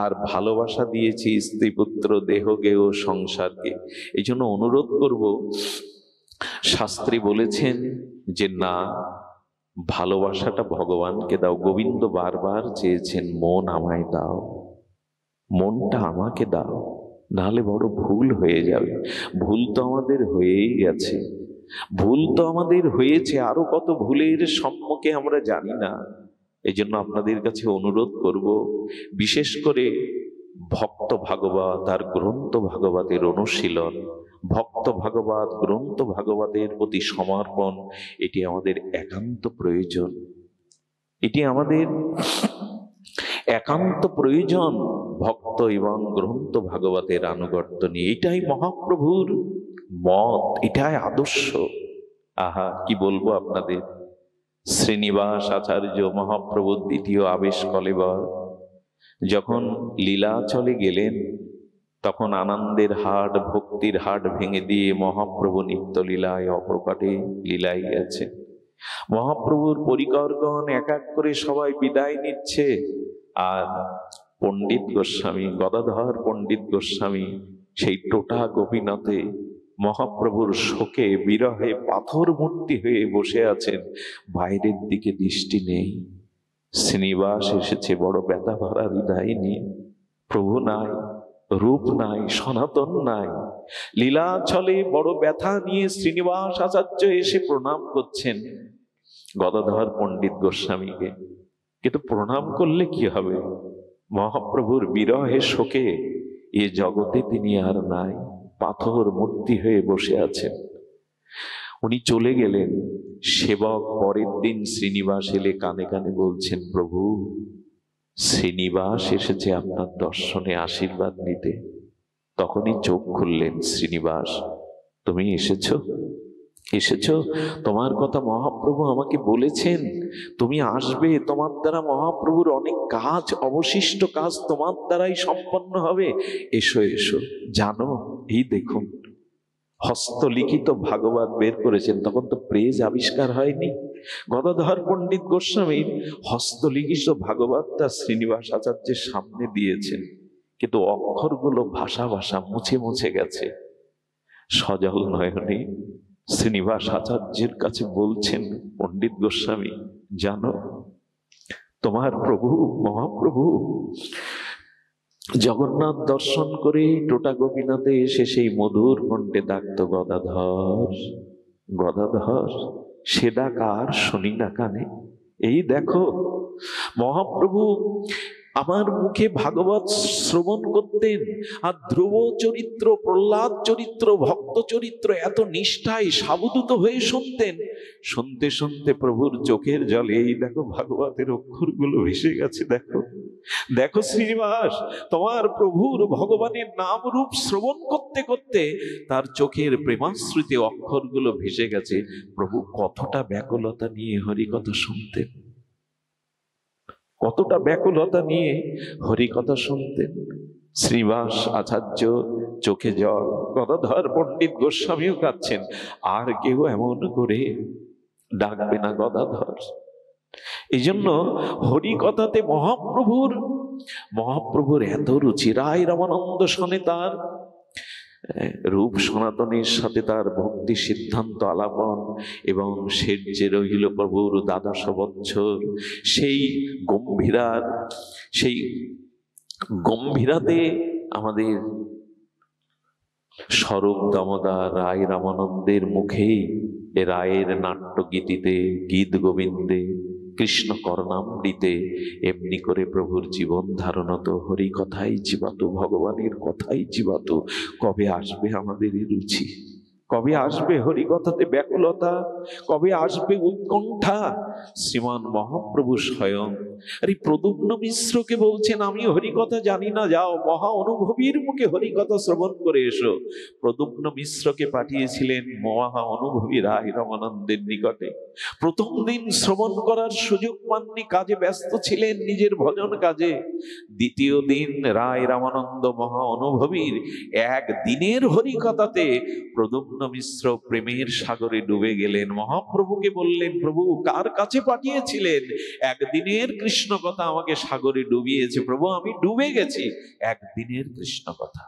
আর ভালোবাসা দিয়েছি স্ত্রী, পুত্র, দেহ, গেহ, সংসারকে। এই জন্য অনুরোধ করব, শাস্ত্রী বলেছেন যে না, ভালোবাসাটা ভগবানকে দাও। গোবিন্দ বারবার চেয়েছেন, মন আমায় দাও, মনটা আমাকে দাও, নাহলে বড় ভুল হয়ে যাবে। ভুল তো আমাদের হয়েই গেছে, ভুল তো আমাদের হয়েছে, আরো কত ভুলের সম্মুখে আমরা জানি না। এই জন্য আপনাদের কাছে অনুরোধ করব, বিশেষ করে ভক্ত ভাগবত আর গ্রন্থ ভাগবতের অনুশীলন, ভক্ত ভাগবত, গ্রন্থ ভাগবতের প্রতি সমর্পণ, এটি আমাদের একান্ত প্রয়োজন। এটি আমাদের একান্ত প্রয়োজন। ভক্ত এবং গ্রন্থ ভাগবতের আনুগত্য নিয়ে, এটাই মহাপ্রভুর মত, এটাই আদর্শ। আহা, কি বলবো আপনাদের। শ্রীনিবাস আচার্য মহাপ্রভুর দ্বিতীয় আবেশ কলেবর যখন লীলাচলে গেলেন, তখন আনন্দের হাট, ভক্তির হাট ভেঙে দিয়ে মহাপ্রভু নিত্য লীলায় অপ্রকাটে লীলাই গেছে। মহাপ্রভুর পরিকরগণ এক এক করে সবাই বিদায় নিচ্ছে, আর পণ্ডিত গোস্বামী, গদাধর পণ্ডিত গোস্বামী সেই টোটা গোপীনাথে মহাপ্রভুর শোকে বিরহে পাথর মূর্তি হয়ে বসে আছেন, বাইরের দিকে দৃষ্টি নেই। শ্রীনিবাস এসেছে বড় ব্যথা ভরা হৃদয় নিয়ে। প্রভু নাই, রূপ নাই, সনাতন নাই, লীলা চলে বড় ব্যথা নিয়ে শ্রীনিবাস আচার্য এসে প্রণাম করছেন গদাধর পণ্ডিত গোস্বামীকে। কিন্তু প্রণাম করলে কি হবে? মহাপ্রভুর বিরহে শোকে এ জগতে তিনি আর নাই, পাথর মূর্তি হয়ে বসে আছেন। উনি চলে গেলেন। সেবক পরের দিন শ্রীনিবাস এলে কানে কানে বলছেন, প্রভু শ্রীনিবাস এসেছে আপনার দর্শনে আশীর্বাদ নিতে। তখনই চোখ খুললেন শ্রীনিবাস। তুমি এসেছো? এসেছো? তোমার কথা মহাপ্রভু আমাকে বলেছেন, তুমি আসবে, তোমার দ্বারা মহাপ্রভুর অনেক কাজ, অবশিষ্ট কাজ তোমার দ্বারাই সম্পন্ন হবে। এসো এসো। জানো, এই দেখুন হস্তলিখিত ভাগবত বের করেছেন। তখন তো প্রেজ আবিষ্কার হয়নি। গদাধর পণ্ডিত গোস্বামীর হস্তলিখিত ভাগবতটা শ্রীনিবাস আচার্যের সামনে দিয়েছেন, কিন্তু অক্ষরগুলো ভাষা ভাষা মুছে মুছে গেছে। সজল নয়নে শ্রীনিবাস আচার্যের কাছে বলছেন, পণ্ডিত গোস্বামী জানো, তোমার প্রভু মহাপ্রভু জগন্নাথ দর্শন করে টোটা গোপীনাথে এসে সেই মধুর কণ্ঠে ডাকত, গদাধর গদাধর। সে ডাক আর শুনি না কানে। এই দেখো মহাপ্রভু আমার মুখে ভাগবত শ্রবণ করতেন, আর ধ্রুব চরিত্র, প্রহ্লাদ চরিত্র, ভক্ত চরিত্র এত নিষ্ঠায় সাবধূত হয়ে শুনতেন। শুনতে শুনতে প্রভুর চোখের জলে এই দেখো ভাগবতের অক্ষরগুলো ভেসে গেছে। দেখো দেখো শ্রীনিবাস, তোমার প্রভুর ভগবানের নাম রূপ শ্রবণ করতে করতে তার চোখের প্রেমাশ্রুতে অক্ষরগুলো ভেসে গেছে। প্রভু কতটা ব্যাকুলতা নিয়ে হরিকথা শুনতেন, কতটা ব্যাকুলতা নিয়ে হরিকথা শুনতেন। শ্রীনিবাস আচার্য চোখে জল, গদাধর পণ্ডিত গোস্বামীও কাঁদছেন। আর কেউ এমন করে ডাকবে না গদাধর। এই জন্য হরিকথাতে মহাপ্রভুর এত রুচি। রায় রামানন্দ শোনে তার রূপ সনাতনের সাথে তার ভক্তি সিদ্ধান্ত আলাপন, এবং শেষ যে রহিল প্রভুর ১২ বৎসর, সেই গম্ভীরাতে আমাদের স্বরূপ দামোদর রায় রামানন্দের মুখেই এ রায়ের নাট্যগীতিতে, গীত গোবিন্দে, কৃষ্ণ করণামৃতে এমনি করে প্রভুর জীবন ধারণত হরি কথাই জীবাত, ভগবানের কথাই জীবাত। কবে আসবে আমাদের এই রুচি? কবে আসবে হরিকথাতে ব্যাকুলতা? কবে আসবে উৎকণ্ঠা? শ্রীমান মহাপ্রভু স্বয়ং আরে প্রদ্যুম্ন মিশ্রকে বলছেন, আমি হরিকথা জানি না, যাও মহা অনুভবীর মুখে হরিকথা শ্রবণ করে এসো। প্রদ্যুম্ন মিশ্রকে পাঠিয়েছিলেন মহা অনুভবী রায় রামানন্দের নিকটে। প্রথম দিন শ্রবণ করার সুযোগ পাননি, কাজে ব্যস্ত ছিলেন, নিজের ভজন কাজে। দ্বিতীয় দিন রায় রামানন্দ মহা অনুভবীর একদিনের হরিকথাতে প্রদ্যুম্ন মিশ্র প্রেমের সাগরে ডুবে গেলেন। মহাপ্রভুকে বললেন, প্রভু কার কাছে পাঠিয়েছিলেন? একদিনের কৃষ্ণ কথা আমাকে সাগরে ডুবিয়েছে প্রভু, আমি ডুবে গেছি। একদিনের কৃষ্ণ কথা।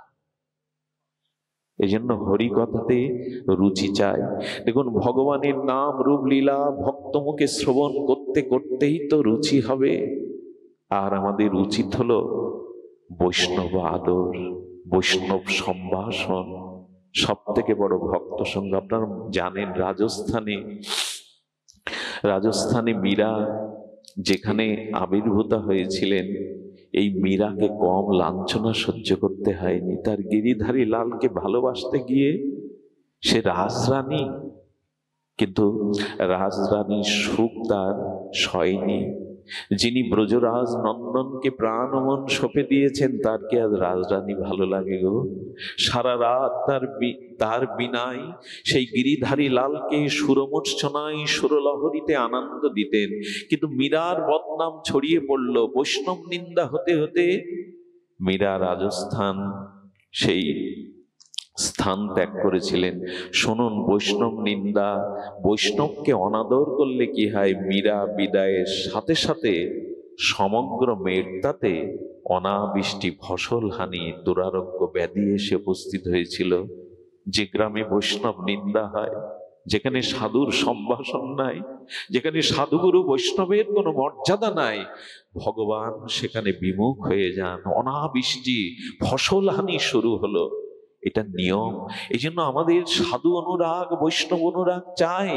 এই জন্য হরিকথাতে রুচি চাই। দেখুন ভগবানের নাম রূপ লীলা ভক্ত মুখে শ্রবণ করতে করতেই তো রুচি হবে। আর আমাদের উচিত হলো বৈষ্ণব আদর, বৈষ্ণব সম্ভাষণ। সব থেকে বড় ভক্ত সঙ্গ আপনারা জানেন, রাজস্থানে মীরা যেখানে আবির্ভূত হয়েছিলেন, এই মীরাকে কম লাঞ্ছনা সহ্য করতে হয়নি। তার গিরিধারী লালকে ভালোবাসতে গিয়ে সে রাজরানী, কিন্তু রাজরানীর সুখ তার সয়নি। যিনি ব্রজরাজ নন্দনকে প্রাণ মন সঁপে দিয়েছেন, তার কি আজ রাজরানী ভালো লাগে গো? সারা রাত তার বিনায় সেই গিরিধারী লালকে সুরমূর্ছনায় সুরলহরীতে আনন্দ দিতেন। কিন্তু মীরার বদনাম ছড়িয়ে পড়ল, বৈষ্ণব নিন্দা হতে হতে মীরা রাজস্থান সেই স্থান ত্যাগ করেছিলেন। শুনুন, বৈষ্ণব নিন্দা, বৈষ্ণবকে অনাদর করলে কি হয়, মীরা বিদায়ের সাথে সাথে সমগ্র মেঘতাতে অনাবৃষ্টি, ফসল হানি, দুরারোগ্য ব্যাধি এসে উপস্থিত হয়েছিল। যে গ্রামে বৈষ্ণব নিন্দা হয়, যেখানে সাধুর সম্ভাষণ নাই, যেখানে সাধুগুরু বৈষ্ণবের কোনো মর্যাদা নাই, ভগবান সেখানে বিমুখ হয়ে যান, অনাবৃষ্টি, ফসল হানি শুরু হলো। এটা নিয়ম। এই জন্য আমাদের সাধু অনুরাগ, বৈষ্ণব অনুরাগ চাই।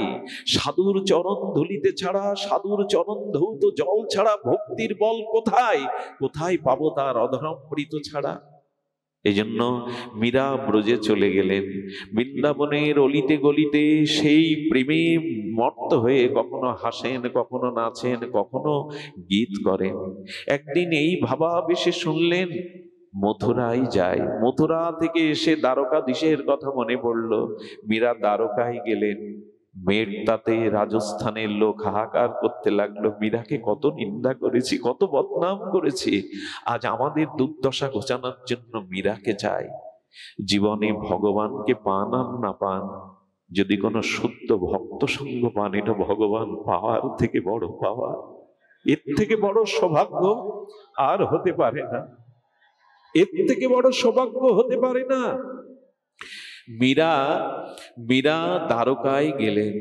সাধুর চরণ ধুলিতে ছাড়া, সাধুর চরণ ধৌত জল ছাড়া ভক্তির বল কোথায়? কোথায় পাবো তার অধরামৃত ছাড়া? এই জন্য মীরা ব্রজে চলে গেলেন। বৃন্দাবনের অলিতে গলিতে সেই প্রেমে মত্ত হয়ে কখনো হাসেন, কখনো নাচেন, কখনো গীত করেন। একদিন এই ভাবাবেশে শুনলেন মথুরায় যায়। মথুরা থেকে এসে দ্বারকাধীশের কথা মনে পড়ল। মীরা দ্বারকায় গেলেন। মেঘতাতে রাজস্থানের লোক হাহাকার করতে লাগলো, মীরাকে কত নিন্দা করেছি, কত বদনাম করেছি, আজ আমাদের দুর্দশা ঘোচানোর জন্য মীরাকে চাই। জীবনে ভগবানকে পান আর না পান, যদি কোনো শুদ্ধ ভক্ত সঙ্গ পান, এটা ভগবান পাওয়ার থেকে বড় পাওয়া, এর থেকে বড় সৌভাগ্য আর হতে পারে না, এর থেকে বড় সৌভাগ্য হতে পারে না। মীরা দ্বারকায় গেলেন।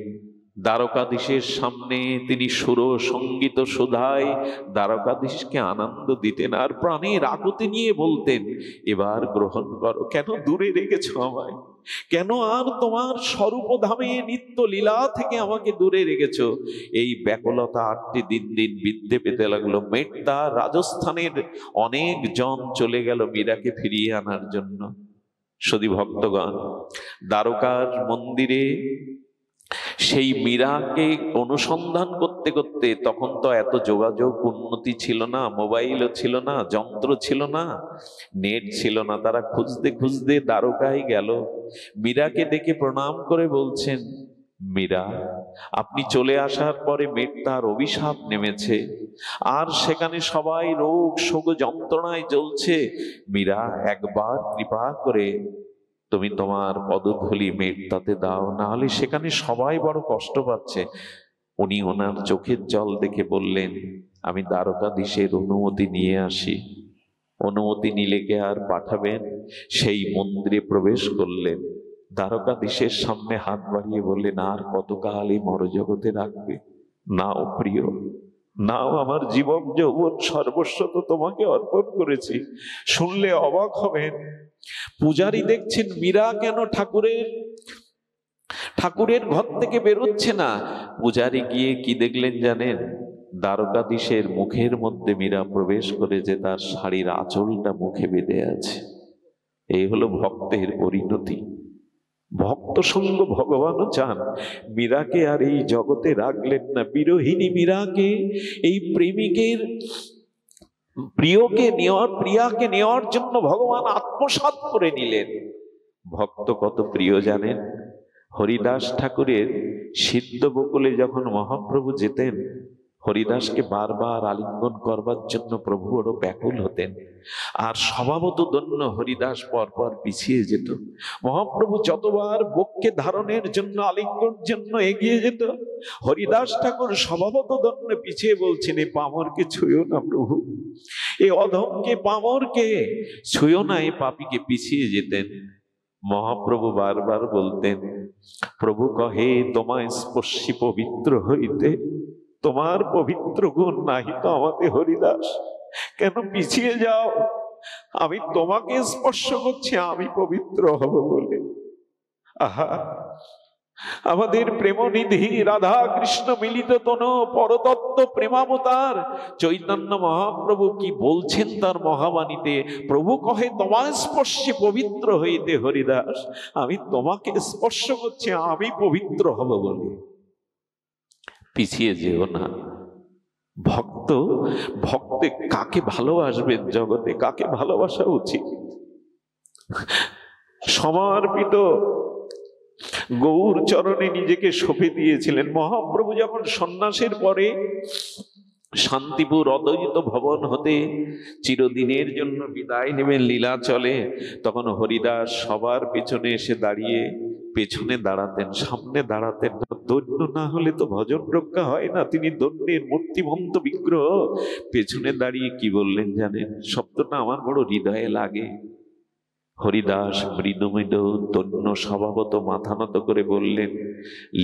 দ্বারকাধীশের সামনে তিনি সুর সঙ্গীত সুধায় দ্বারকাধীশকে আনন্দ দিতেন, আর প্রাণের আকুতি নিয়ে বলতেন, এবার গ্রহণ করো, কেন দূরে রেখেছো আমায়, কেন আর তোমার স্বরূপধামে নিত্য লীলা থেকে আমাকে দূরে রেখেছো? এই ব্যাকুলতা আটটি দিন দিন বৃদ্ধি পেতে লাগলো। মেঘতা রাজস্থানের অনেক জন চলে গেল মীরাকে ফিরিয়ে আনার জন্য। সদী ভক্তগণ, দ্বারকার মন্দিরে সেই মীরাকে অনুসন্ধান করতে করতে, তখন তো এত যোগাযোগ উন্নতি ছিল না, মোবাইলও ছিল না, যন্ত্র ছিল না, নেট ছিল না, তারা খুঁজতে খুঁজতে দ্বারকায় গেল। মীরাকে দেখে প্রণাম করে বলছেন, মীরা, আপনি চলে আসার পরে মেঘতার অভিশাপ নেমেছে, আর সেখানে সবাই রোগ শোক যন্ত্রণায় জ্বলছে। মীরা, একবার কৃপা করে তুমি তোমার পদধূলি মেঘতাতে দাও, না হলে সেখানে সবাই বড় কষ্ট পাচ্ছে। উনি ওনার চোখের জল দেখে বললেন, আমি দ্বারকাধীশের অনুমতি নিয়ে আসি। অনুমতি নিলে কে আর পাঠাবেন? সেই মন্দিরে প্রবেশ করলেন। দ্বারকাধীশের সামনে হাত বাড়িয়ে বললেন, আর কতকাল এই মরজগতে রাখবে? নাও প্রিয়, নাও, আমার জীবন যৌবন সর্বস্ব তো তোমাকে অর্পণ করেছি। শুনলে অবাক হবেন, পূজারী দেখছেন মীরা কেন ঠাকুরের ঘর থেকে বেরোচ্ছে না। পূজারী গিয়ে কি দেখলেন জানেন? দ্বারকাধীশের মুখের মধ্যে মীরা প্রবেশ করেছে, তার শাড়ির আঁচলটা মুখে বেঁধে আছে। এই হলো ভক্তের পরিণতি। ভক্ত সঙ্গ ভগবানও চান। মীরাকে আর এই জগতে রাখলেন না। বিরোহিনী মীরাকে, এই প্রেমিকের প্রিয়াকে নেওয়ার জন্য ভগবান আত্মসাৎ করে নিলেন। ভক্ত কত প্রিয় জানেন? হরিদাস ঠাকুরের সিদ্ধ বকুলে যখন মহাপ্রভু যেতেন, হরিদাসকে বারবার আলিঙ্গন করবার জন্য প্রভু বড় ব্যাকুল হতেন, আর স্বভাবত দন্য হরিদাস পরপর পিছিয়ে যেত। মহাপ্রভু যতবার বক্ষে ধারণের জন্য, আলিঙ্গন জন্য এগিয়ে যেত, হরিদাস ঠাকুর স্বভাবত দন্য পিছিয়ে বলছেন, এ পামরকে ছুঁয়ো না প্রভু, এ অধমকে পামরকে ছুঁয়ো না, এ পাপীকে পিছিয়ে যেতেন। মহাপ্রভু বারবার বলতেন, প্রভু কহে তোমায় স্পর্শী পবিত্র হইতে, তোমার পবিত্র গুণ নাহি তো আমাদের হরিদাস, কেন পিছিয়ে যাও? আমি তোমাকে স্পর্শ করছি, আমি পবিত্র হব বলে। আহা, আমাদের প্রেমনিধি রাধা কৃষ্ণ মিলিত তনু পরতত্ত্ব প্রেমাবতার চৈতন্য মহাপ্রভু কি বলছেন তার মহাবাণীতে? প্রভু কহে তোমার স্পর্শে পবিত্র হইতে হরিদাস, আমি তোমাকে স্পর্শ করছি, আমি পবিত্র হব বলে। পিছিয়ে যেও না। ভক্তে কাকে ভালোবাসবেন? জগতে কাকে ভালোবাসা উচিত? সমর্পিত গৌর চরণে নিজেকে সঁপে দিয়েছিলেন। মহাপ্রভু যখন সন্ন্যাসের পরে শান্তিপুর অদ্বৈত ভবন হতে চিরদিনের জন্য বিদায় নেবেন লীলাচলে, তখন হরিদাস সবার পেছনে এসে দাঁড়িয়ে পেছনে দাঁড়াতেন, সামনে দাঁড়াতেন না। দৈন্য না হলে তো ভজন রক্ষা হয় না, তিনি দৈন্যের মূর্তিমন্ত বিগ্রহ। পেছনে দাঁড়িয়ে কি বললেন জানেন? শব্দটা আমার বড় হৃদয়ে লাগে। হরিদাস মৃদুমৃদ দৈন্য স্বভাবত মাথা নত করে বললেন,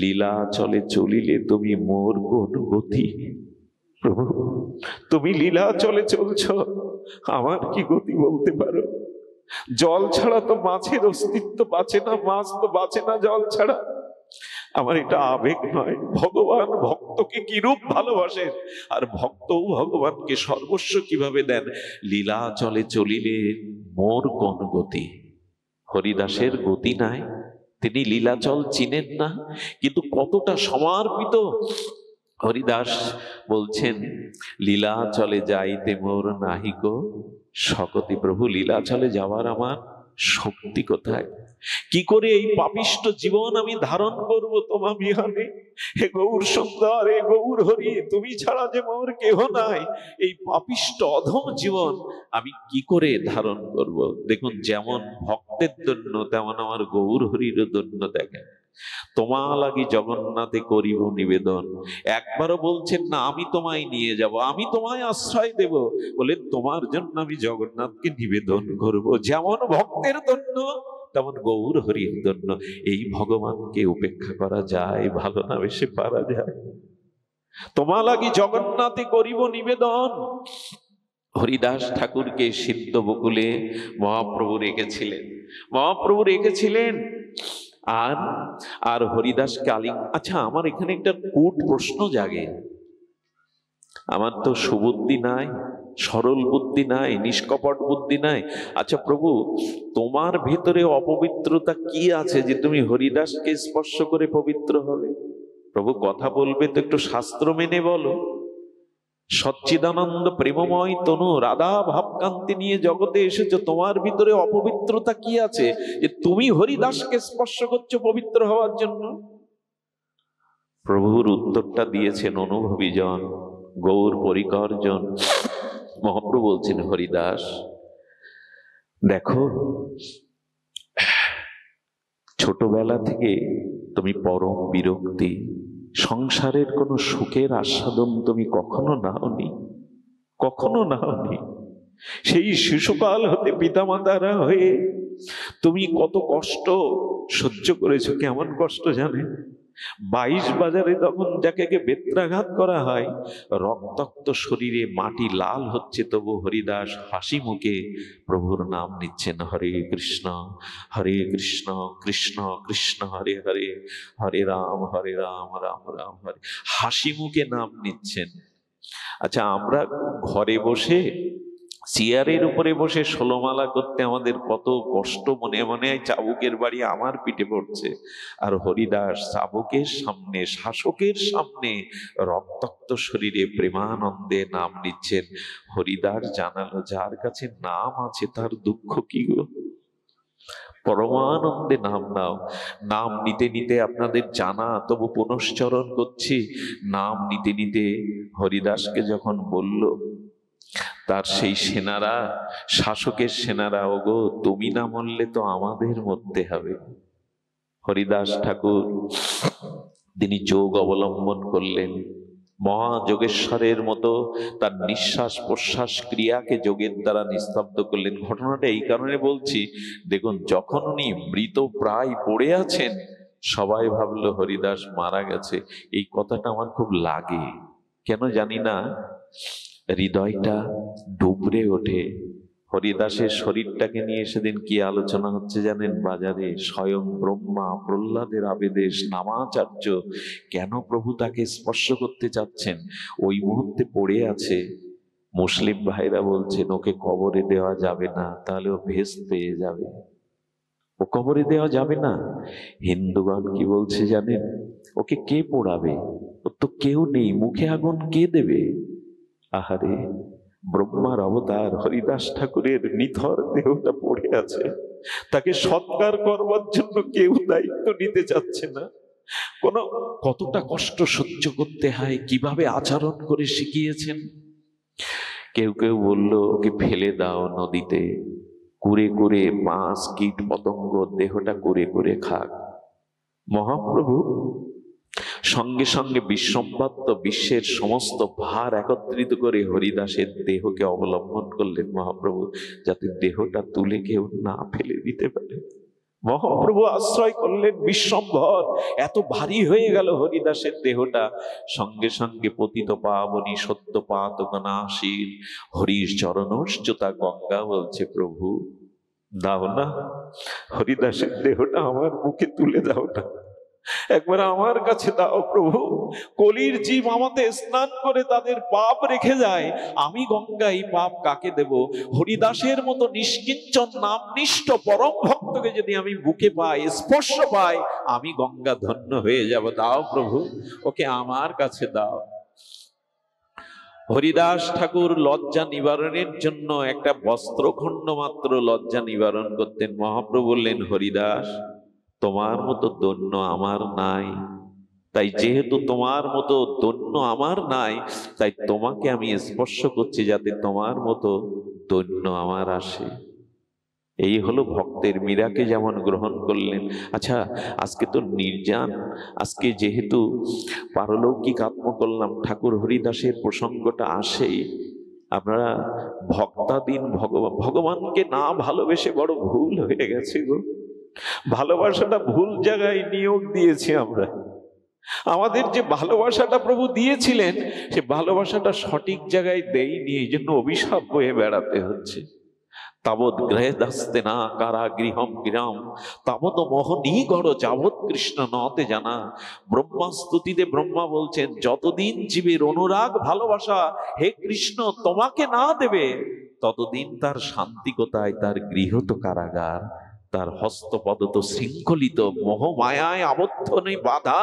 লীলাচলে চলিলে তুমি মোর কোন গতি? প্রভু, তুমি লীলাচলে চলছ, আমার কি গতি বলতে পারো? জল ছাড়া তো মাছের অস্তিত্ব বাঁচে না, মাছ তো বাঁচে না জল ছাড়া। আমার এটা আবেগ নয়। ভগবান ভক্তকে কিরূপ ভালোবাসেন, আর ভক্তও ভগবানকে সর্বস্ব কিভাবে দেন। লীলাচলে চলিলে মোর কোন গতি? হরিদাসের গতি নাই, তিনি লীলাচল চিনেন না, কিন্তু কতটা সমর্পিত। হরিদাস বলছেন, লীলাচলে যাইতে মোর নাহিক শক্তি। প্রভু, লীলাচলে যাওয়ার আমার শক্তি কোথায়? কি করে এই পাপিষ্ট জীবন আমি ধারণ করব তোমা বিহানে? হে গৌর সুন্দর, হে গৌর হরি, তুমি ছাড়া যে মোর কেহ নাই। এই পাপিষ্ট অধম জীবন আমি কি করে ধারণ করব? দেখুন, যেমন ভক্তের জন্য তেমন আমার গৌর হরির জন্য। দেখেন, তোমা লাগি জগন্নাথে করিব নিবেদন। একবারও বলছেন না আমি তোমায় নিয়ে যাব, আমি তোমায় আশ্রয় দেব, বলে তোমার জন্য আমি জগন্নাথকে নিবেদন করব। যেমন ভক্তের জন্য তেমন গৌর হরির জন্য। এই ভগবানকে উপেক্ষা করা যায়? ভালো না বেশি পারা যায়? তোমা লাগি জগন্নাথে করিব নিবেদন। হরিদাস ঠাকুরকে সিদ্ধ বকুলে মহাপ্রভু রেখেছিলেন, মহাপ্রভু রেখেছিলেন। আর হরিদাস কালিং। আচ্ছা, আমার এখানে একটা কূট প্রশ্ন জাগে। আমার তো সুবুদ্ধি নাই, সরল বুদ্ধি নাই, নিষ্কপট বুদ্ধি নাই। আচ্ছা প্রভু, তোমার ভেতরে অপবিত্রতা কি আছে যে তুমি হরিদাসকে স্পর্শ করে পবিত্র হবে? প্রভু, কথা বলবে তো একটু শাস্ত্র মেনে বলো। সচ্চিদানন্দ প্রেমময় তনু রাধা ভাবকান্তি নিয়ে জগতে এসেছো, তোমার ভিতরে অপবিত্রতা কি আছে যে তুমি হরিদাসকে স্পর্শ করছো পবিত্র হওয়ার জন্য? প্রভুর উত্তরটা দিয়েছেন অনুভবী জন, গৌর পরিকর জন। মহাপ্রভু বলছেন, হরিদাস দেখো, ছোটবেলা থেকে তুমি পরম বিরক্তি, সংসারের কোনো সুখের আস্বাদন তুমি কখনো নাওনি, কখনো নাওনি। সেই শিশুকাল হতে পিতামাতারা হয়ে তুমি কত কষ্ট সহ্য করেছো। কেমন কষ্ট জানেন? 22 বাজারে তখন যাকে বেত্রাঘাত করা হয়, রক্তাক্ত শরীরে মাটি লাল হচ্ছে, তবু হরিদাস হাসি মুখে প্রভুর নাম নিচ্ছেন, হরে কৃষ্ণ কৃষ্ণ কৃষ্ণ হরে হরে, হরে রাম রাম রাম হরে। হাসি মুখে নাম নিচ্ছেন। আচ্ছা, আমরা ঘরে বসে চেয়ারের উপরে বসে 16 মালা করতে আমাদের কত কষ্ট, মনে মনে চাবুকের বাড়ি আমার পিঠে পড়ছে। আর হরিদাস চাবুকের সামনে, শাসকের সামনে রক্তাক্ত শরীরে প্রেমানন্দে নাম নিচ্ছেন। হরিদাস জানালো, যার কাছে নাম আছে তার দুঃখ কি গো? পরমানন্দে নাম নাও। নাম নিতে নিতে আপনাদের জানা, তবু পুনশ্চরণ করছি। নাম নিতে নিতে হরিদাসকে যখন বলল তার সেই সেনারা, শাসকের সেনারা, ওগো তুমি না মরলে তো আমাদের মরতে হবে। হরিদাস ঠাকুর তিনি যোগ অবলম্বন করলেন, মহাযোগেশ্বরের মতো তার নিঃশ্বাস প্রশ্বাস ক্রিয়াকে যোগের দ্বারা নিস্তব্ধ করলেন। ঘটনাটা এই কারণে বলছি, দেখুন যখন উনি মৃত প্রায় পড়ে আছেন, সবাই ভাবলো হরিদাস মারা গেছে। এই কথাটা আমার খুব লাগে, কেন জানি না, হৃদয়টা ডুবরে ওঠে। হরিদাসের শরীরটাকে নিয়ে সেদিন কি আলোচনা হচ্ছে জানেন বাজারে? স্বয়ং ব্রহ্মা প্রহ্লাদের আবেদেশ নামাচার্য কেন প্রভু তাকে স্পর্শ করতে চাচ্ছেন? ওই মুহূর্তে পড়ে আছে। মুসলিম ভাইরা বলছেন ওকে কবরে দেওয়া যাবে না, তাহলে ও ভেস্ট পেয়ে যাবে, ও কবরে দেওয়া যাবে না। হিন্দুগণ কি বলছে জানেন? ওকে কে পোড়াবে? ওর তো কেউ নেই, মুখে আগুন কে দেবে? আহারে, ব্রহ্মার অবতার হরিদাস ঠাকুরের নিথর দেহটা পড়ে আছে, তাকে সৎকার করবার জন্য কেউ দায়িত্ব নিতে চাচ্ছে না। কতটা কষ্ট সহ্য করতে হয়, কিভাবে আচরণ করে শিখিয়েছেন। কেউ কেউ বলল ওকে ফেলে দাও নদীতে, কুরে কুরে মাছ কীট পতঙ্গ দেহটা কুরে কুরে খাক। মহাপ্রভু সঙ্গে সঙ্গে বিশ্বব্যাপ্ত বিশ্বের সমস্ত ভার একত্রিত করে হরিদাসের দেহকে অবলম্বন করলেন মহাপ্রভু, যাতে দেহটা তুলে কেউ না ফেলে দিতে পারে। মহাপ্রভু আশ্রয় করলেন বিশ্বম্ভর, এত ভারী হয়ে গেল হরিদাসের দেহটা। সঙ্গে সঙ্গে পতিত পাবনী সত্য পাতকনাশীল হরির চরণশ্চতা গঙ্গা বলছে, প্রভু দাও না, হরিদাসের দেহটা আমার মুখে তুলে দাও না, একবার আমার কাছে দাও প্রভু। কলির জীব আমাদের স্নান করে তাদের পাপ রেখে যায়, আমি গঙ্গা এই পাপ কাকে দেব? হরিদাসের মতো নিষ্কিঞ্চন নামনিষ্ঠ পরম ভক্তকে যদি আমি বুকে পাই, স্পর্শ পাই, আমি গঙ্গা ধন্য হয়ে যাব। দাও প্রভু, ওকে আমার কাছে দাও। হরিদাস ঠাকুর লজ্জা নিবারণের জন্য একটা বস্ত্রখণ্ড মাত্র লজ্জা নিবারণ করতেন। মহাপ্রভু বললেন, হরিদাস তোমার মতো দন্য আমার নাই, তাই যেহেতু তোমার মতো দন্য আমার নাই, তাই তোমাকে আমি স্পর্শ করছি যাতে তোমার মতো দন্য আমার আসে। এই হলো ভক্তের। মীরাকে যেমন গ্রহণ করলেন। আচ্ছা, আজকে তো নির্জান, আজকে যেহেতু পারলৌকিক আত্মকল্যাণ ঠাকুর হরিদাসের প্রসঙ্গটা আসেই, আপনারা ভক্তাধীন ভগবানকে না ভালোবেসে বড় ভুল হয়ে গেছে গো। ভালোবাসাটা ভুল জায়গায় নিয়োগ দিয়েছি আমরা। আমাদের যে ভালোবাসাটা প্রভু দিয়েছিলেন, সে ভালোবাসাটা সঠিক জায়গায় দেয়নি, এই জন্য অভিশাপ বয়ে বেড়াতে হচ্ছে। তাবৎ গ্রহে দাস্তে না কারা গৃহম গৃহম তাবৎ মোহনী গড় যাবৎ কৃষ্ণ নতে জানা। ব্রহ্মা স্তুতিতে ব্রহ্মা বলছেন, যতদিন জীবের অনুরাগ ভালোবাসা হে কৃষ্ণ তোমাকে না দেবে, ততদিন তার শান্তি কোথায়? তার গৃহ তো কারাগার, তার হস্তপদ তো শৃঙ্খলিত, মোহমায়ায় আবদ্ধ নেই, বাধা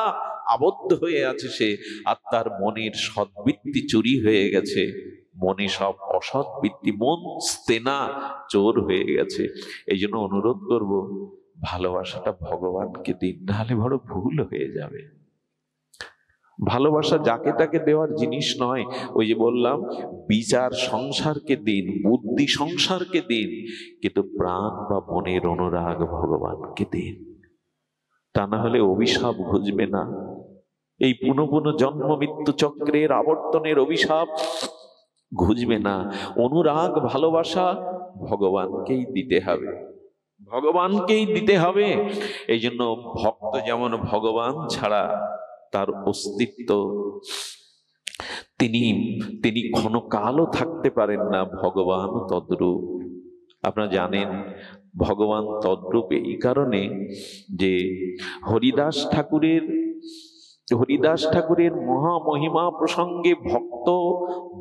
আবদ্ধ হয়ে আছে সে। আর তার মনের সদ্বৃত্তি চুরি হয়ে গেছে, মনে সব অসৎ বৃত্তি, মন স্তেনা চোর হয়ে গেছে। এই জন্য অনুরোধ করব, ভালোবাসাটা ভগবানকে দিন, নাহলে বড় ভুল হয়ে যাবে। ভালোবাসা যাকে তাকে দেওয়ার জিনিস নয়। ওই যে বললাম, বিচার সংসারকে দিন, বুদ্ধি সংসারকে দিন, কিন্তু প্রাণ বা মনের অনুরাগ ভগবানকে দিন। তা না হলে অভিশাপ ঘুচবে না। এই পুনঃ পুনঃ জন্ম মৃত্যু চক্রের আবর্তনের অভিশাপ ঘুচবে না। অনুরাগ ভালোবাসা ভগবানকেই দিতে হবে, ভগবানকেই দিতে হবে। এই জন্য ভক্ত যেমন ভগবান ছাড়া তার অস্তিত্ব, তিনি ক্ষণকালও থাকতে পারেন না, ভগবান তদ্রূপ। আপনারা জানেন ভগবান তদ্রূপ এই কারণে যে হরিদাস ঠাকুরের মহামহিমা প্রসঙ্গে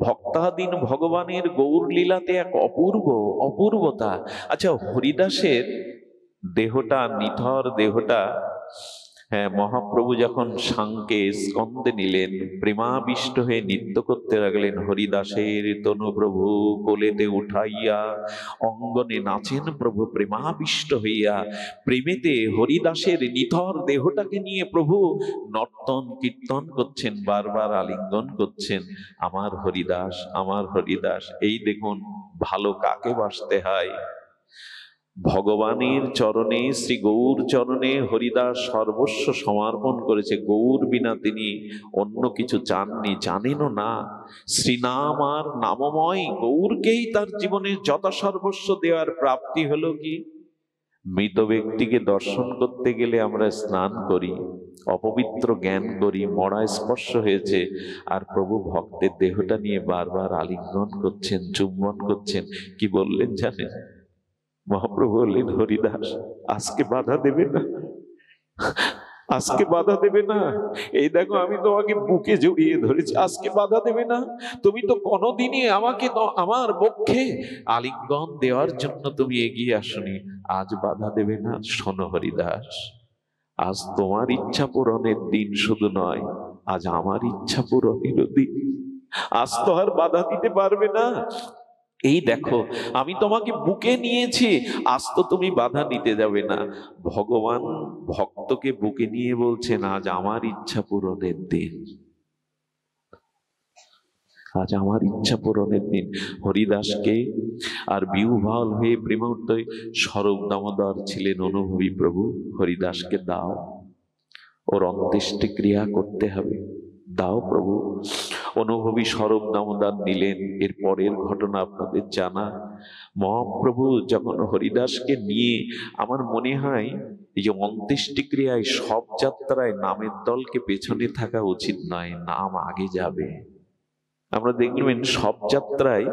ভক্তাধীন ভগবানের গৌর লীলাতে এক অপূর্বতা। আচ্ছা, হরিদাসের দেহটা, নিথর দেহটা, হ্যাঁ, মহাপ্রভু যখন সাংকে স্কন্দে নিলেন, প্রেমাবিষ্ট হয়ে নৃত্য করতে লাগলেন। হরিদাসের তনু প্রভু কোলেতে উঠাইয়া অঙ্গনে নাচেন প্রভু প্রেমাবিষ্ট হইয়া। প্রেমেতে হরিদাসের নিথর দেহটাকে নিয়ে প্রভু নর্তন কীর্তন করছেন, বারবার আলিঙ্গন করছেন, আমার হরিদাস, আমার হরিদাস। এই দেখুন ভালো কাকে বাসতে হয়। ভগবানের চরণে, শ্রী গৌর চরণে হরিদাস সর্বস্ব সমর্পণ করেছে। গৌর বিনা তিনি অন্য কিছু চাননি, জানেনও না। শ্রীনাম আর নামময় গৌরকেই তার জীবনের যথাসর্বস্ব দেওয়ার প্রাপ্তি হলো কি? মৃত ব্যক্তিকে দর্শন করতে গেলে আমরা স্নান করি, অপবিত্র জ্ঞান করি, মরা স্পর্শ হয়েছে, আর প্রভু ভক্তের দেহটা নিয়ে বারবার আলিঙ্গন করছেন, চুম্বন করছেন। কি বললেন জানেন? মহাপ্রভু বললেন, হরিদাস আজকে বাধা দেবে না, আজকে বাধা দেবে না। এই দেখো আমি তোমাকে বুকে জড়িয়ে ধরেছি, আজকে বাধা দেবে না? তুমি তো কোনোদিনই আমাকে আমার পক্ষে আলিঙ্গন দেওয়ার জন্য তুমি এগিয়ে আসনি, আজ বাধা দেবে না? শোনো হরিদাস, আজ তোমার ইচ্ছা পূরণের দিন শুধু নয়, আজ আমার ইচ্ছা পূরণেরও দিন। আজ তো আর বাধা দিতে পারবে না। এই দেখো আমি তোমাকে বুকে নিয়েছি, আজ তো তুমি বাধা নিতে যাবে না। ভগবান ভক্তকে বুকে নিয়ে বলছেন, আজ আমার ইচ্ছা পূরণের দিন, আজ আমার ইচ্ছা পূরণের দিন। হরিদাসকে আর বিহ্বল হয়ে প্রেমার্ত স্বরূপ দামোদর ছিলেন অনুভবী প্রভু, হরিদাসকে দাও, ওর অন্ত্যেষ্টি ক্রিয়া করতে হবে, দাও প্রভু। অনুভবী স্বরূপ দামোদর নিলেন। এর পরের ঘটনা আপনাদের জানা। মহাপ্রভু যখন হরিদাসকে নিয়ে, আমার মনে হয় এই যে অন্ত্যেষ্টি ক্রিয়ায় সব যাত্রায় নামের দলকে পেছনে থাকা উচিত নয়, নাম আগে যাবে। আমরা দেখবেন সব যাত্রায়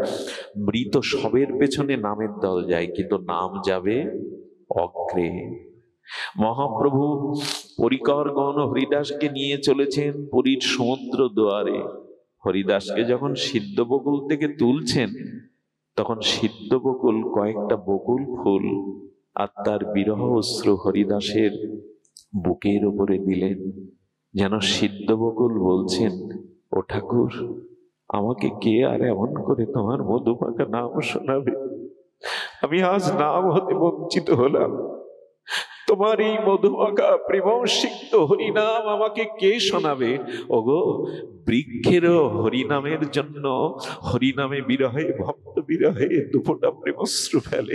মৃত সবের পেছনে নামের দল যায়, কিন্তু নাম যাবে অগ্রে। মহাপ্রভু পরিকরগণ হরিদাসকে নিয়ে চলেছেন পুরীর সমুদ্র দুয়ারে। হরিদাসকে যখন সিদ্ধ বকুল থেকে তুলছেন, তখন সিদ্ধ বকুল কয়েকটা বকুল ফুল আর তার বিরহ অশ্রু হরিদাসের বুকের উপরে দিলেন, যেন সিদ্ধ বকুল বলছেন, ও ঠাকুর, আমাকে কে আর এমন করে তোমার মধুমাখা নাম শোনাবে? আমি আজ নাম হতে বঞ্চিত হলাম। তোমার এই মধুমাখা প্রেমসিক্ত হরিনাম আমাকে কে শোনাবে? ওগো, বৃক্ষেরও হরিনামের জন্য, হরিনামে বিরহে, ভক্ত বিরহে দুফোঁটা প্রেমশ্রু ফেলে।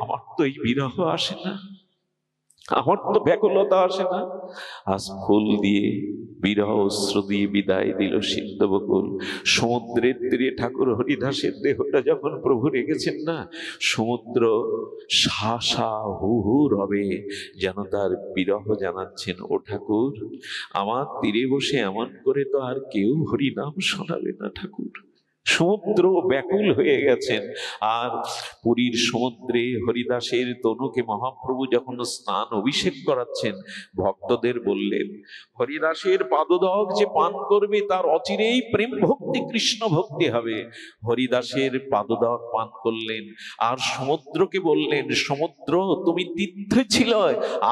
আমার তো এই বিরহ আসে না, আমার তো ব্যাকুলতা আসে না। আজ ফুল দিয়ে বিরহ অশ্রু দিয়ে বিদায় দিল সিদ্ধ বকুল। সমুদ্রের তীরে ঠাকুর হরিদাসের দেহটা যখন প্রভু রেখেছেন না, সমুদ্র সা সা হু হু রবে, যেন তার বিরহ জানাচ্ছেন, ও ঠাকুর, আমার তীরে বসে এমন করে তো আর কেউ হরিনাম শোনাবে না ঠাকুর। সমুদ্র ব্যাকুল হয়ে গেছেন। আর পুরীর সমুদ্রে হরিদাসের তনুকে মহাপ্রভু যখন স্নান অভিষেক করাচ্ছেন, ভক্তদের বললেন, হরিদাসের পাদদক যে পান করবে তার অচিরেই প্রেম ভক্তি, কৃষ্ণ ভক্তি হবে। হরিদাসের পাদদক পান করলেন আর সমুদ্রকে বললেন, সমুদ্র, তুমি তীর্থে ছিল,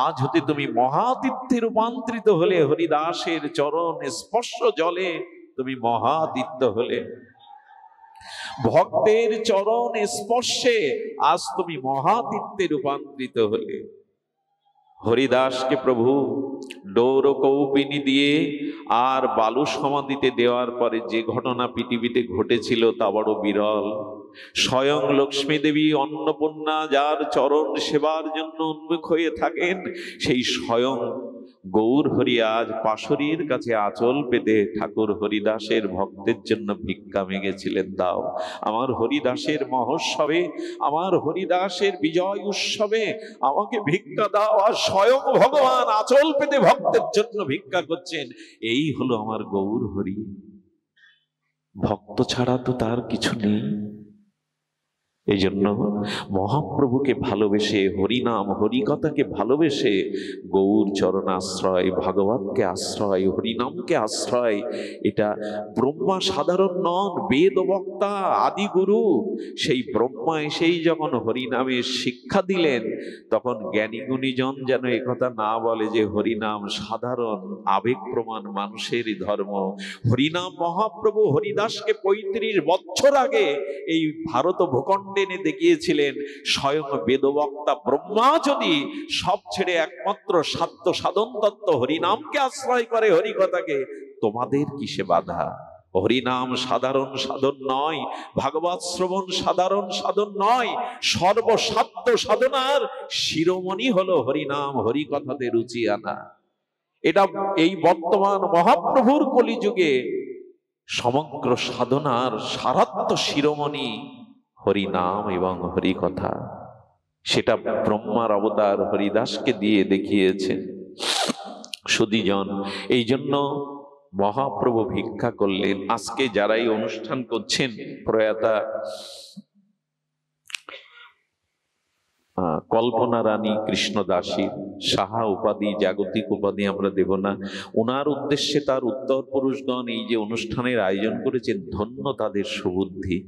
আজ হতে তুমি মহাতীর্থে রূপান্তরিত হলে। হরিদাসের চরণ স্পর্শ জলে তুমি মহাতীর্থ হলে। ভক্তের চরণ স্পর্শে আজ তুমি মহাতীর্থে রূপান্তরিত হলে। হরিদাসকে প্রভু ডোর কৌপিনী দিয়ে আর বালু সমাধিতে দেওয়ার পরে যে ঘটনা পৃথিবীতে ঘটেছিল তা বড় বিরল। স্বয়ং লক্ষ্মী দেবী অন্নপূর্ণা যার চরণ সেবার জন্য উন্মুখ হয়ে থাকেন, সেই স্বয়ং গৌর হরি আজ পাশরীর কাছে আঁচল পেতে ঠাকুর হরিদাসের ভক্তের জন্য ভিক্ষা মেগেছিলেন, দাও আমার হরিদাসের মহোৎসবে, আমার হরিদাসের বিজয় উৎসবে আমাকে ভিক্ষা দাও। আর স্বয়ং ভগবান আঁচল পেতে ভক্তের জন্য ভিক্ষা করছেন। এই হলো আমার গৌর হরি। ভক্ত ছাড়া তো তার কিছু নেই। এই জন্য মহাপ্রভুকে ভালোবেসে, হরিনাম হরিকথাকে ভালোবেসে, গৌর চরণাশ্রয়, ভাগবতকে আশ্রয়, হরিনামকে আশ্রয়। এটা ব্রহ্মা সাধারণ নন, বেদ বক্তা আদি গুরু। সেই ব্রহ্মা এসেই যখন হরিনামের শিক্ষা দিলেন, তখন জ্ঞানী গুণীজন যেন একথা না বলে যে হরিনাম সাধারণ আবেগ প্রমাণ মানুষেরই ধর্ম। হরিনাম মহাপ্রভু হরিদাসকে ৩৫ বছর আগে এই ভারত ভূখণ্ডে এনে দেখিয়েছিলেন। স্বয়ং বেদবক্তা ব্রহ্মা যদি সব ছেড়ে একমাত্র সাধ্য সাধন তত্ত্ব হরিনামকে আশ্রয় করে, হরিকথাকে, তোমাদের কিসে বাধা? হরিনাম সাধারণ সাধন নয়, ভাগবত শ্রবণ সাধারণ সাধন নয়, সর্বসাধ্য সাধনার শিরোমণি হলো হরিনাম হরিকথাতে রুচি আনা। এটা এই বর্তমান মহাপ্রভুর কলিযুগে সমগ্র সাধনার সারাত্ম শিরোমণি হরিনাম এবং হরিকথা। সেটা ব্রহ্মার অবতার হরিদাসকে দিয়ে দেখিয়েছেন সুধীজন। এই জন্য মহাপ্রভু ভিক্ষা করলেন। আজকে যারা এই অনুষ্ঠান করছেন, প্রয়াতা কল্পনা রানী কৃষ্ণদাসী, সাহা উপাধি, জাগতিক উপাধি আমরা দেব না, ওনার উদ্দেশ্যে তার উত্তর পুরুষগণ এই যে অনুষ্ঠানের আয়োজন করেছেন, ধন্য তাদের সুবুদ্ধি,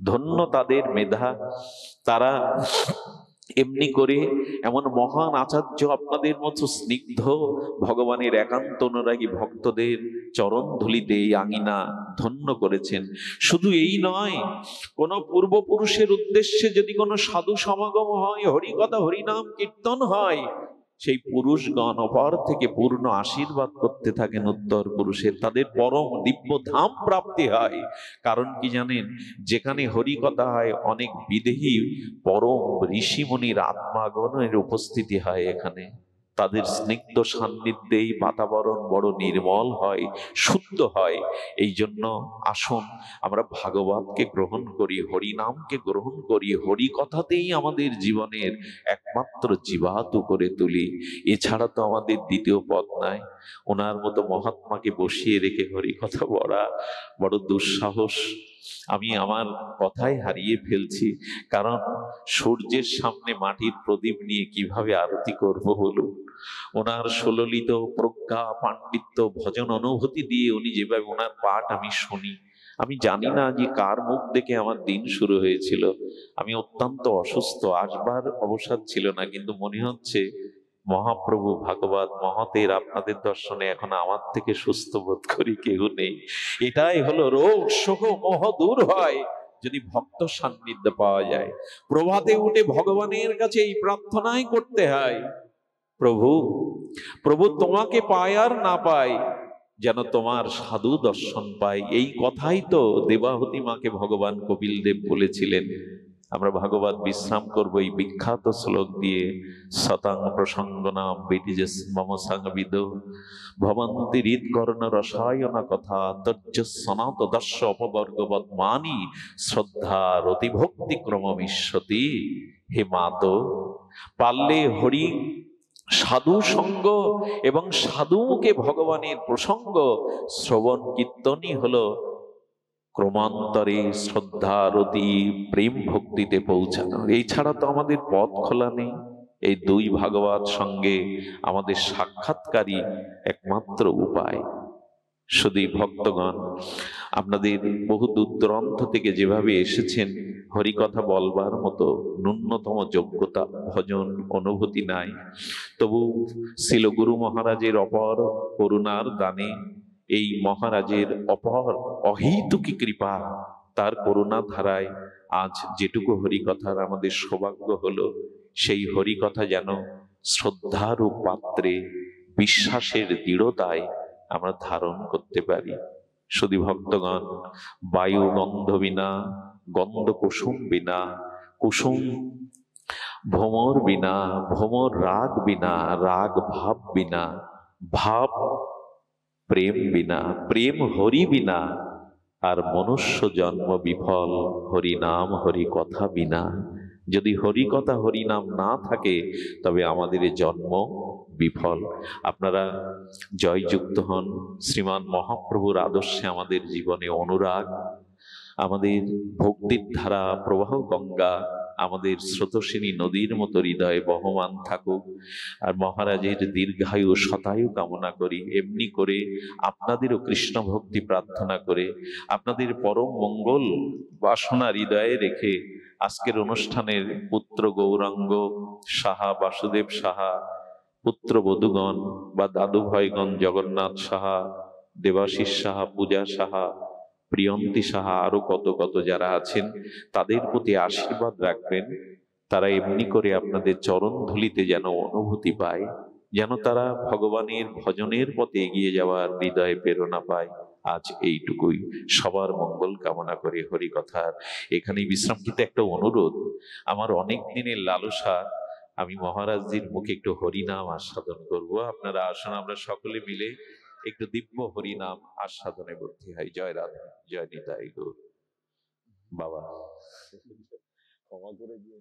ধন্য তাদের মেধা। তারা এমনি করে এমন মহান আচার্য আপনাদের মতো স্নিগ্ধ ভগবানের একান্ত অনুরাগী ভক্তদের চরণ ধুলিতে এই আঙিনা ধন্য করেছেন। শুধু এই নয়, কোন পূর্বপুরুষের উদ্দেশ্যে যদি কোনো সাধু সমাগম হয়, হরিকথা হরিনাম কীর্তন হয়, সেই পুরুষগণ অপর থেকে পূর্ণ আশীর্বাদ করতে থাকেন উত্তর পুরুষের, তাদের পরম দিব্য ধাম প্রাপ্তি হয়। কারণ কি জানেন, যেখানে হরিকথা হয় অনেক বিদেহী পরম ঋষিমুনির আত্মাগণের উপস্থিতি হয়, এখানে তাদের স্নিগ্ধ সান্নিধ্যেই বাতাবরণ বড় নির্মল হয়, শুদ্ধ হয়। এই জন্য আসুন আমরা ভাগবতকে গ্রহণ করি, হরিনামকে গ্রহণ করি, হরি কথাতেই আমাদের জীবনের একমাত্র জীবাতু করে তুলি। এছাড়া তো আমাদের দ্বিতীয় পথ নাই। ওনার মতো মহাত্মাকে বসিয়ে রেখে হরি কথা বলা বড় দুঃসাহস। আমি আমার কথাই হারিয়ে ফেলছি, কারণ সূর্যের সামনে মাটির প্রদীপ নিয়ে কিভাবে আরতি করব বলুন। ওনার সুললিত প্রজ্ঞা পাণ্ডিত্য ভজন অনুভূতি দিয়ে উনি যেভাবে ওনার পাঠ আমি শুনি, আমি জানি না যে কার মুখ দেখে আমার দিন শুরু হয়েছিল। আমি অত্যন্ত অসুস্থ, আসবার অবসাদ ছিল না, কিন্তু মনে হচ্ছে মহাপ্রভু ভাগবত মহতের আপনাদের দর্শনে এখন আমার থেকে সুস্থ বোধ করি কেউ নেই। এটাই হলো রোগ শোক মোহ দূর হয় যদি ভক্ত সান্নিধ্য পাওয়া যায়। প্রভাতে উঠে ভগবানের কাছে এই প্রার্থনাই করতে হয়, প্রভু প্রভু তোমাকে পায় আর না পাই, যেন তোমার সাধু দর্শন পাই। এই কথাই তো দেবাহুতি মাকে ভগবান কপিল দেব বলেছিলেন। আমরা ভাগবত বিশ্রাম করবো এই বিখ্যাত শ্লোক দিয়ে। শতাং প্রসঙ্গনাম বেটিজেস মম সংবিদ ভবন্তি হৃৎকর্ণ রসায়না কথা তজ্জ সনাত দর্শ অপবর্গবৎ মানি শ্রদ্ধা রতিভক্তি ক্রমমিষ্যতি। হে মাতো, পারলে হরি সাধু সঙ্গ এবং সাধুকে ভগবানের প্রসঙ্গ শ্রবণ কীর্তনই হলো ক্রমান্তরে শ্রদ্ধা রতি প্রেম ভক্তিতে পৌঁছানো। এই ছাড়া তো আমাদের পথ খোলা নেই। এই দুই ভাগবত সঙ্গে আমাদের সাক্ষাৎকারী একমাত্র উপায়। শুধু ভক্তগণ, আপনাদের বহু দূর দূরান্ত থেকে যেভাবে এসেছেন, হরিকথা বলবার মতো ন্যূনতম যোগ্যতা ভজন অনুভূতি নাই, তবু শিল গুরু মহারাজের অপর করুণার দানে, এই মহারাজের অপর অহেতুকী কৃপা, তার করুণা ধারায় আজ যেটুকু হরিকথার আমাদের সৌভাগ্য হলো, সেই হরিকথা যেন শ্রদ্ধারূপ পাত্রে বিশ্বাসের দৃঢ়তায় আমরা ধারণ করতে পারি। শুধু ভক্তগণ, বায়ু গন্ধ বিনা, গন্ধ কুসুম বিনা, কুসুম ভ্রমর বিনা, ভ্রমর রাগ বিনা, রাগ ভাব বিনা, ভাব প্রেম বিনা, প্রেম হরি বিনা, আর মনুষ্য জন্ম বিফল হরি নাম হরি কথা বিনা। যদি হরি কথা হরি নাম না থাকে, তবে আমাদের এই জন্ম বিফল। আপনারা জয়যুক্ত হন। শ্রীমান মহাপ্রভুর আদর্শে আমাদের জীবনে অনুরাগ, আমাদের ভক্তির ধারা প্রবাহ গঙ্গা আমাদের স্রোতস্বিনী নদীর মতো হৃদয়ে বহমান থাকুক। আর মহারাজের দীর্ঘায়ু শতায়ু কামনা করি। এমনি করে আপনাদেরও কৃষ্ণ ভক্তি প্রার্থনা করে, আপনাদের পরম মঙ্গল বাসনা হৃদয়ে রেখে আজকের অনুষ্ঠানের পুত্র গৌরাঙ্গ সাহা, বাসুদেব সাহা, পুত্র বধূগণ বা দাদু ভাইগণ জগন্নাথ সাহা, দেবাশিস সাহা, পূজা সাহা, প্রিয়ন্তী সাহা, আরো কত কত যারা আছেন, তাদের প্রতি আশীর্বাদ রাখবেন। তারা এমনি করে আপনাদের চরণ ধুলিতে যেন অনুভূতি পায়, যেন তারা ভগবানের ভজনের পথে এগিয়ে যাওয়ার হৃদয়ে প্রেরণা পায়। আজ এইটুকুই, সবার মঙ্গল কামনা করে হরিকথার এখানেই বিশ্রাম নিতে একটা অনুরোধ। আমার অনেক দিনের লালসা, আমি মহারাজজির মুখে একটু হরিনাম আস্বাদন করব। আপনারা আসুন, আমরা সকলে মিলে একটু দিব্য হরিনাম আস্বাদনে ভর্তি হয়। জয় রাধা, জয় নিতাই গৌর। বাবা ক্ষমা করে দিয়ে